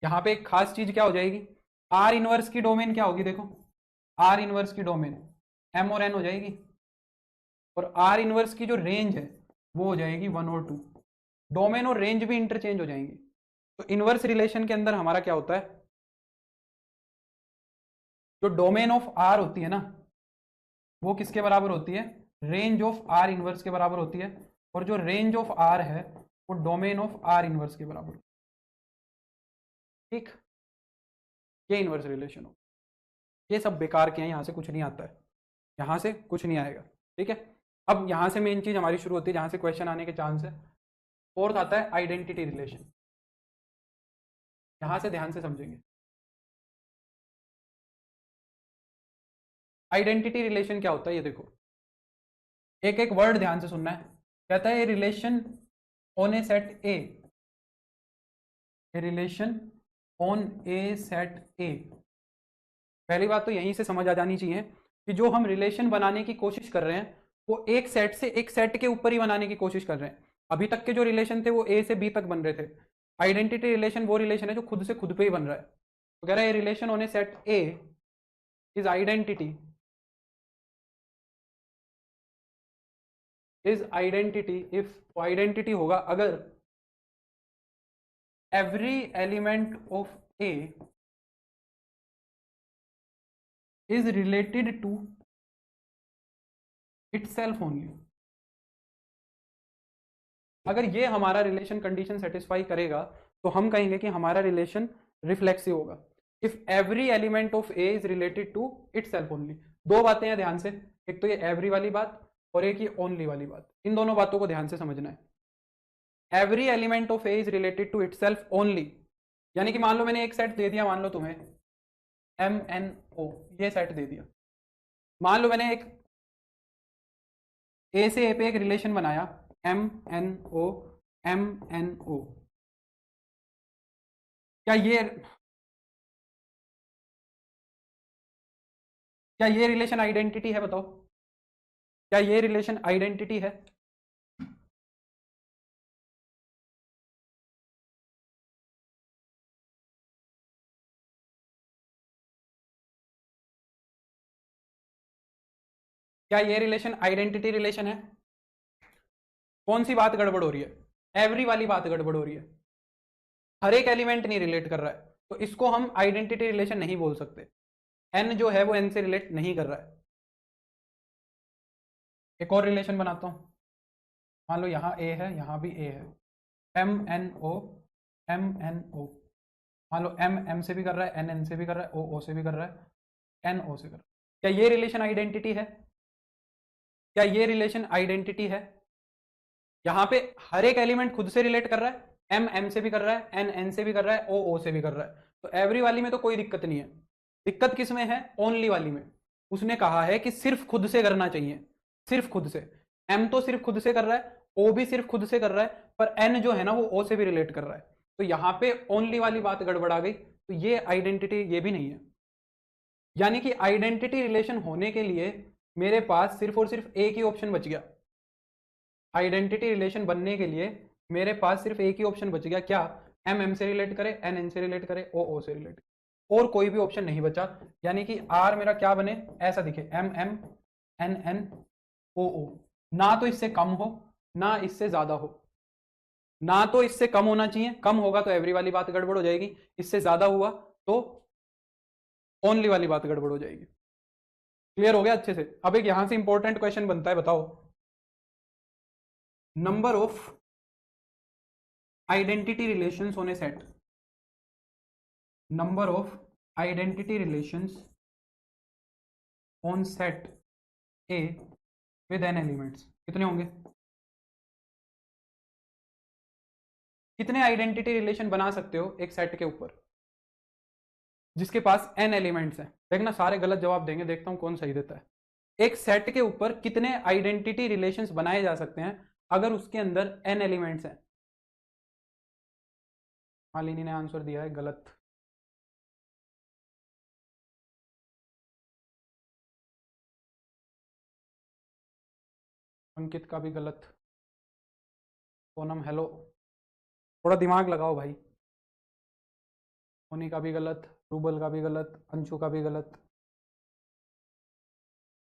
यहाँ पे एक खास चीज क्या हो जाएगी, R इनवर्स की डोमेन क्या होगी, देखो R इनवर्स की डोमेन m और n हो जाएगी, और R इनवर्स की जो रेंज है वो हो जाएगी 1 और 2, डोमेन और रेंज भी इंटरचेंज हो जाएंगी। तो इनवर्स रिलेशन के अंदर हमारा क्या होता है, जो डोमेन ऑफ R होती है ना, वो किसके बराबर होती है, रेंज ऑफ R इनवर्स के बराबर होती है, और जो रेंज ऑफ R है वो डोमेन ऑफ R इनवर्स के बराबर, ठीक। ये इनवर्स रिलेशन हो, ये सब बेकार के हैं, यहां से कुछ नहीं आता है, यहां से कुछ नहीं आएगा, ठीक है। अब यहां से मेन चीज हमारी शुरू होती है, जहां से क्वेश्चन आने के चांस है। फोर्थ आता है आइडेंटिटी रिलेशन, यहां से ध्यान से समझेंगे। आइडेंटिटी रिलेशन क्या होता है, ये देखो, एक एक वर्ड ध्यान से सुनना है। कहता है relation on a set A, relation on a set ए। पहली बात तो यहीं से समझ आ जानी चाहिए कि जो हम रिलेशन बनाने की कोशिश कर रहे हैं वो एक सेट से एक सेट के ऊपर ही बनाने की कोशिश कर रहे हैं। अभी तक के जो रिलेशन थे वो ए से बी तक बन रहे थे। आइडेंटिटी रिलेशन वो रिलेशन है जो खुद से खुद पे ही बन रहा है। तो कह रहा है relation on a set A is identity, is identity if identity होगा अगर every element of A is related to itself only। अगर ये हमारा रिलेशन कंडीशन सेटिस्फाई करेगा तो हम कहेंगे कि हमारा रिलेशन रिफ्लेक्सिव होगा। If every element of A is related to itself only. दो बातें हैं ध्यान से, एक तो ये एवरी वाली बात और एक ये ओनली वाली बात। इन दोनों बातों को ध्यान से समझना है। Every element of A is related to itself only, यानी कि मान लो मैंने एक सेट दे दिया, मान लो तुम्हें MNO, ये सेट दे दिया। मान लो मैंने एक ए से ए पे एक रिलेशन बनाया MNO MNO। क्या ये रिलेशन आइडेंटिटी है? बताओ, क्या ये रिलेशन आइडेंटिटी है? क्या ये रिलेशन आइडेंटिटी रिलेशन है? कौन सी बात गड़बड़ हो रही है? एवरी वाली बात गड़बड़ हो रही है। हर एक एलिमेंट नहीं रिलेट कर रहा है, तो इसको हम आइडेंटिटी रिलेशन नहीं बोल सकते। एन जो है वो एन से रिलेट नहीं कर रहा है। एक और रिलेशन बनाता हूं, मान लो यहाँ ए है, यहाँ भी ए है, MNO MNO। मान लो M से भी कर रहा है, N से भी कर रहा है, O से भी कर रहा है, NO से कर रहा है। क्या ये रिलेशन आइडेंटिटी है? क्या ये रिलेशन आइडेंटिटी है? यहाँ पे हर एक एलिमेंट खुद से रिलेट कर रहा है, M से भी कर रहा है, N से भी कर रहा है, O से भी कर रहा है। तो एवरी वाली में तो कोई दिक्कत नहीं है। दिक्कत किस में है? ओनली वाली में। उसने कहा है कि सिर्फ खुद से करना चाहिए, सिर्फ खुद से। M तो सिर्फ खुद से कर रहा है, O भी सिर्फ खुद से कर रहा है, पर N जो है ना वो O से भी रिलेट कर रहा है। तो यहाँ पे ओनली वाली बात गड़बड़ आ गई, तो ये आइडेंटिटी ये भी नहीं है। यानी कि आइडेंटिटी रिलेशन होने के लिए मेरे पास सिर्फ और सिर्फ एक ही ऑप्शन बच गया। आइडेंटिटी रिलेशन बनने के लिए मेरे पास सिर्फ एक ही ऑप्शन बच गया, क्या? M से रिलेट करे, N से रिलेट करे, O से रिलेट करे, और कोई भी ऑप्शन नहीं बचा। यानी कि R मेरा क्या बने? ऐसा दिखे, MNO। ना तो इससे कम हो ना इससे ज्यादा हो। ना तो इससे कम होना चाहिए, कम होगा तो एवरी वाली बात गड़बड़ हो जाएगी, इससे ज्यादा हुआ तो ओनली वाली बात गड़बड़ हो जाएगी। क्लियर हो गया अच्छे से? अब एक यहां से इंपॉर्टेंट क्वेश्चन बनता है, बताओ number of identity relations on a set. Number of identity relations on set A with n elements कितने होंगे? कितने आइडेंटिटी रिलेशन बना सकते हो एक सेट के ऊपर जिसके पास n एलिमेंट्स हैं? देखना सारे गलत जवाब देंगे, देखता हूं कौन सही देता है। एक सेट के ऊपर कितने आइडेंटिटी रिलेशंस बनाए जा सकते हैं अगर उसके अंदर n एलिमेंट्स हैं? मालिनी ने आंसर दिया है गलत। अंकित का भी गलत। सोनम हेलो, थोड़ा दिमाग लगाओ भाई। सोनी का भी गलत, रूबल का भी गलत, अंशु का भी गलत,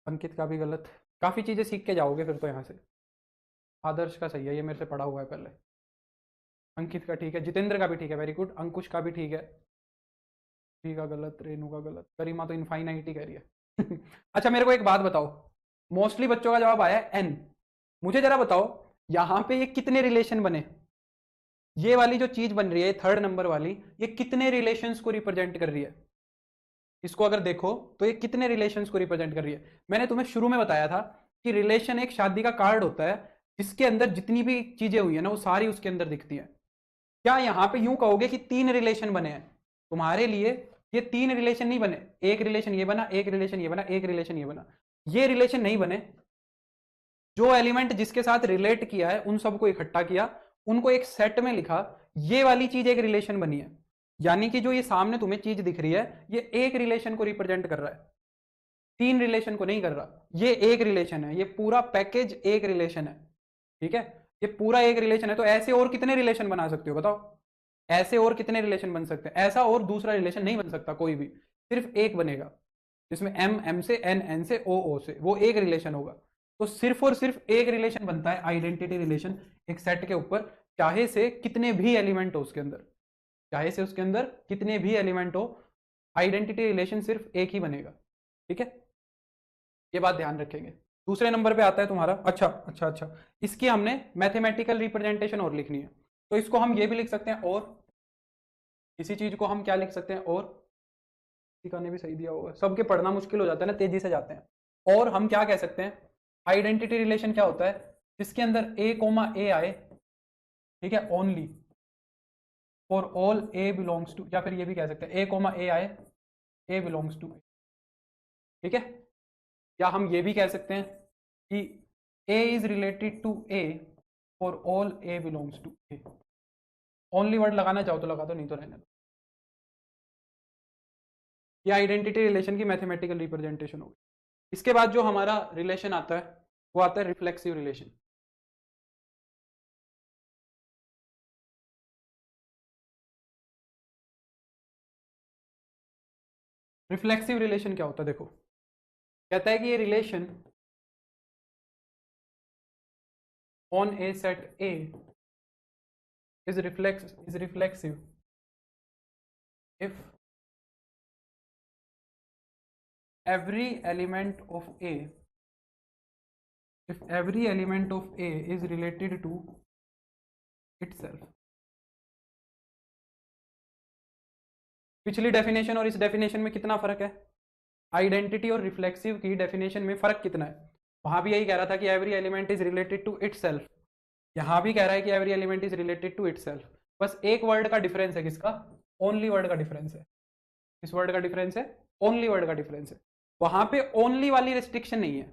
अंकित का भी गलत। काफ़ी चीज़ें सीख के जाओगे फिर तो यहाँ से। आदर्श का सही है, ये मेरे से पढ़ा हुआ है पहले। अंकित का ठीक है, जितेंद्र का भी ठीक है, वेरी गुड। अंकुश का भी ठीक है, ठीक का गलत, रेनू का गलत, करीमा तो इनफाइनाइट ही कह रही है। अच्छा मेरे को एक बात बताओ, मोस्टली बच्चों का जवाब आया है n। मुझे जरा बताओ यहाँ पे ये कितने रिलेशन बने? ये वाली जो चीज बन रही है थर्ड नंबर वाली, ये कितने रिलेशंस को रिप्रेजेंट कर रही है? इसको अगर देखो तो ये कितने रिलेशंस को रिप्रेजेंट कर रही है? मैंने तुम्हें शुरू में बताया था कि रिलेशन एक शादी का कार्ड होता है जिसके अंदर जितनी भी चीजें हुई है ना वो सारी उसके अंदर दिखती है। क्या यहाँ पे यूं कहोगे कि 3 रिलेशन बने हैं? तुम्हारे लिए ये 3 रिलेशन नहीं बने, एक रिलेशन ये बना, एक रिलेशन ये बना, एक रिलेशन ये बना। ये रिलेशन नहीं बने। जो एलिमेंट जिसके साथ रिलेट किया है उन सबको इकट्ठा किया, उनको एक सेट में लिखा, ये वाली चीज एक रिलेशन बनी है। यानी कि जो ये सामने तुम्हें चीज दिख रही है ये एक रिलेशन को रिप्रेजेंट कर रहा है, 3 रिलेशन को नहीं कर रहा। ये एक रिलेशन है, ये पूरा पैकेज एक रिलेशन है, ठीक है? ये पूरा एक रिलेशन है। तो ऐसे और कितने रिलेशन बना सकते हो बताओ? ऐसे और कितने रिलेशन बन सकते हैं? ऐसा और दूसरा रिलेशन नहीं बन सकता कोई भी, सिर्फ एक बनेगा जिसमें M से, N से, O से, वो एक रिलेशन होगा। तो सिर्फ और सिर्फ एक रिलेशन बनता है आइडेंटिटी रिलेशन एक सेट के ऊपर, चाहे से कितने भी एलिमेंट हो उसके अंदर, चाहे से उसके अंदर कितने भी एलिमेंट हो, आइडेंटिटी रिलेशन सिर्फ एक ही बनेगा, ठीक है? ये बात ध्यान रखेंगे। दूसरे नंबर पे आता है तुम्हारा, अच्छा अच्छा अच्छा, इसकी हमने मैथमेटिकल रिप्रेजेंटेशन और लिखनी है, तो इसको हम ये भी लिख सकते हैं, और इसी चीज को हम क्या लिख सकते हैं, और किसी ने भी सही दिया होगा, सबके पढ़ना मुश्किल हो जाता है ना, तेजी से जाते हैं। और हम क्या कह सकते हैं, आइडेंटिटी रिलेशन क्या होता है, जिसके अंदर ए कोमा ए आए, ठीक है, only for all A belongs to, या फिर ये भी कह सकते हैं ए कोमा ए आए, ए बिलोंग्स टू, ठीक है। या हम ये भी कह सकते हैं कि A is related to A for all A belongs to A. Only word लगाना चाहो तो लगा दो, नहीं तो रहने दो। ये आइडेंटिटी रिलेशन की मैथमेटिकल रिप्रेजेंटेशन होगी। इसके बाद जो हमारा रिलेशन आता है वो आता है रिफ्लेक्सिव रिलेशन। रिफ्लेक्सिव रिलेशन क्या होता है, देखो कहता है कि ये relation on a set A is reflexive if every element of A is related to itself। पिछली डेफिनेशन और इस डेफिनेशन में कितना फर्क है, आइडेंटिटी और रिफ्लेक्सिव की डेफिनेशन में फर्क कितना है। वहां भी यही कह रहा था कि every element is related to itself, यहां भी कह रहा है कि every element is related to itself. बस एक वर्ड का डिफरेंस है, किसका, ओनली वर्ड का डिफरेंस है। किस वर्ड का डिफरेंस है, ओनली वर्ड का डिफरेंस है। वहां पे ओनली वाली रिस्ट्रिक्शन नहीं है,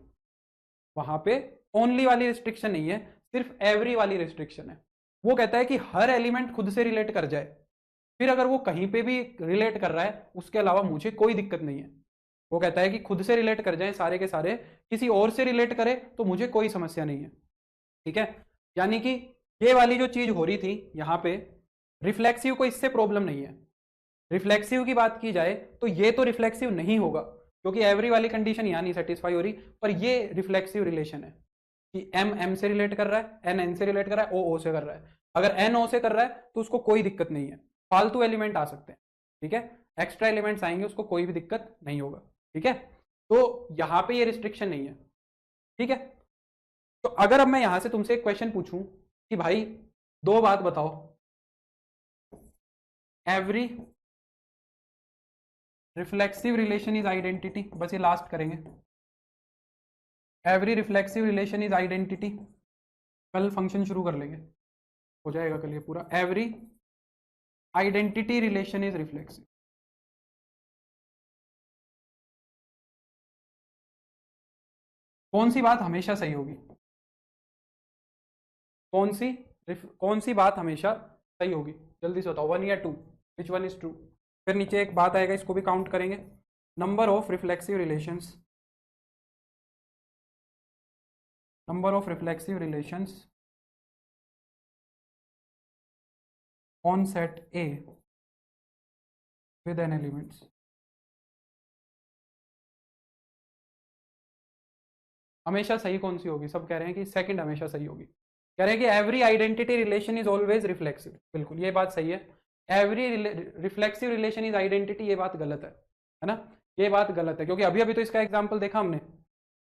वहां पे ओनली वाली रिस्ट्रिक्शन नहीं है, सिर्फ एवरी वाली रिस्ट्रिक्शन है। वो कहता है कि हर एलिमेंट खुद से रिलेट कर जाए, फिर अगर वो कहीं पे भी रिलेट कर रहा है उसके अलावा मुझे कोई दिक्कत नहीं है। वो कहता है कि खुद से रिलेट कर जाए सारे के सारे, किसी और से रिलेट करे तो मुझे कोई समस्या नहीं है, ठीक है। यानी कि ये वाली जो चीज हो रही थी यहाँ पे, रिफ्लेक्सिव को इससे प्रॉब्लम नहीं है। रिफ्लेक्सिव की बात की जाए तो ये तो रिफ्लेक्सिव नहीं होगा, क्योंकि एवरी वाली कंडीशन यहाँ नहीं सेटिस्फाई हो रही, पर ये रिफ्लेक्सिव रिलेशन है कि एम एम से रिलेट कर रहा है, एन एन से रिलेट कर रहा है, ओ ओ से कर रहा है। अगर एन ओ से कर रहा है तो उसको कोई दिक्कत नहीं है, फालतू एलिमेंट आ सकते हैं, ठीक है, एक्स्ट्रा एलिमेंट्स आएंगे, उसको कोई भी दिक्कत नहीं होगा, ठीक है। तो यहाँ पे ये रिस्ट्रिक्शन नहीं है, ठीक है। तो अगर अब मैं यहां से तुमसे एक क्वेश्चन पूछूं कि भाई दो बात बताओ, every reflexive relation is identity, बस ये लास्ट करेंगे, every reflexive relation is identity, कल फंक्शन शुरू कर लेंगे, हो जाएगा कल ये पूरा। Every identity relation is reflexive, कौन सी बात हमेशा सही होगी, कौन सी बात हमेशा सही होगी, जल्दी से बताओ, 1 या 2, विच वन इज ट्रू। फिर नीचे एक बात आएगा, इसको भी काउंट करेंगे, number of reflexive relations, number of reflexive relations on set A with n elements. हमेशा सही कौन सी होगी, सब कह रहे हैं कि सेकंड हमेशा सही होगी, कह रहे हैं कि every identity relation is always reflexive, बिल्कुल ये बात सही है। Every reflexive relation is identity, ये बात गलत है ना, ये बात गलत है, क्योंकि अभी अभी तो इसका एग्जाम्पल देखा हमने,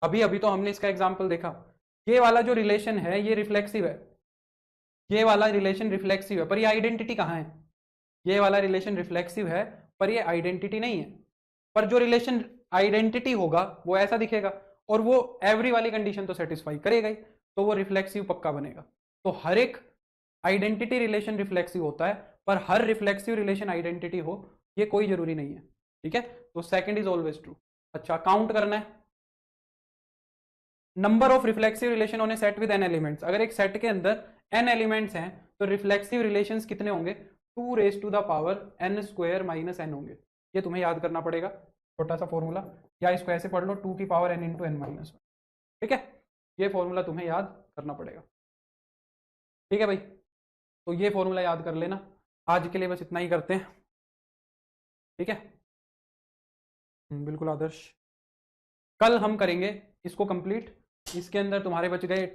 अभी अभी तो हमने इसका एग्जाम्पल देखा, ये वाला जो रिलेशन है ये रिफ्लेक्सिव है, ये वाला रिलेशन रिफ्लेक्सिव है, पर ये आइडेंटिटी कहाँ है, ये वाला रिलेशन रिफ्लेक्सिव है पर ये आइडेंटिटी नहीं है। पर जो रिलेशन आइडेंटिटी होगा वो ऐसा दिखेगा, और वो एवरी वाली कंडीशन तो सेटिस्फाई करेगा ही, तो वो रिफ्लेक्सिव पक्का बनेगा। तो हर एक आइडेंटिटी रिलेशन रिफ्लेक्सिव होता है, पर हर रिफ्लेक्सिव रिलेशन आइडेंटिटी हो ये कोई जरूरी नहीं है, ठीक है। तो सेकंड इज ऑलवेज ट्रू। अच्छा, काउंट करना है, number of reflexive relation on a set with n elements, अगर एक सेट के अंदर एन एलिमेंट्स हैं तो रिफ्लेक्सिव रिलेशंस कितने होंगे, 2 raise to the power n square minus n होंगे। ये तुम्हें याद करना पड़ेगा, छोटा सा फॉर्मूला, या इसको ऐसे पढ़ लो 2 की power n into n minus 1, ठीक है, ये फॉर्मूला तुम्हें याद करना पड़ेगा, ठीक है भाई। तो ये फॉर्मूला याद कर लेना, आज के लिए बस इतना ही करते हैं, ठीक है। बिल्कुल आदर्श, कल हम करेंगे इसको कंप्लीट, इसके अंदर तुम्हारे बच गए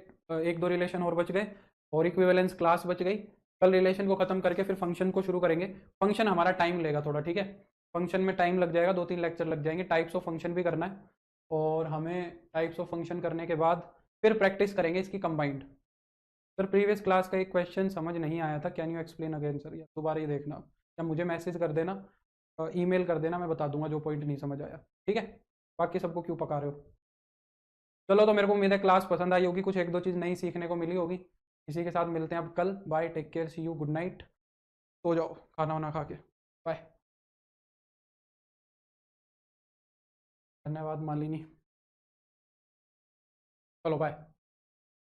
1-2 रिलेशन और बच गए, और इक्विवेलेंस क्लास बच गई। कल रिलेशन को खत्म करके फिर फंक्शन को शुरू करेंगे। फंक्शन हमारा टाइम लेगा थोड़ा, ठीक है, फंक्शन में टाइम लग जाएगा, 2-3 लेक्चर लग जाएंगे, टाइप्स ऑफ फंक्शन भी करना है, और हमें टाइप्स ऑफ फंक्शन करने के बाद फिर प्रैक्टिस करेंगे इसकी कंबाइंड। सर प्रीवियस क्लास का एक क्वेश्चन समझ नहीं आया था, can you explain again sir, या दोबारा ही देखना, या मुझे मैसेज कर देना, ईमेल कर देना, मैं बता दूंगा जो पॉइंट नहीं समझ आया, ठीक है। बाकी सबको क्यों पका रहे हो। चलो, तो मेरे को उम्मीद है क्लास पसंद आई होगी, कुछ एक दो चीज़ नई सीखने को मिली होगी। इसी के साथ मिलते हैं अब कल। Bye, take care, see you, good night. सो जाओ खाना वाना खा के। बाय। धन्यवाद मालिनी। चलो बाय।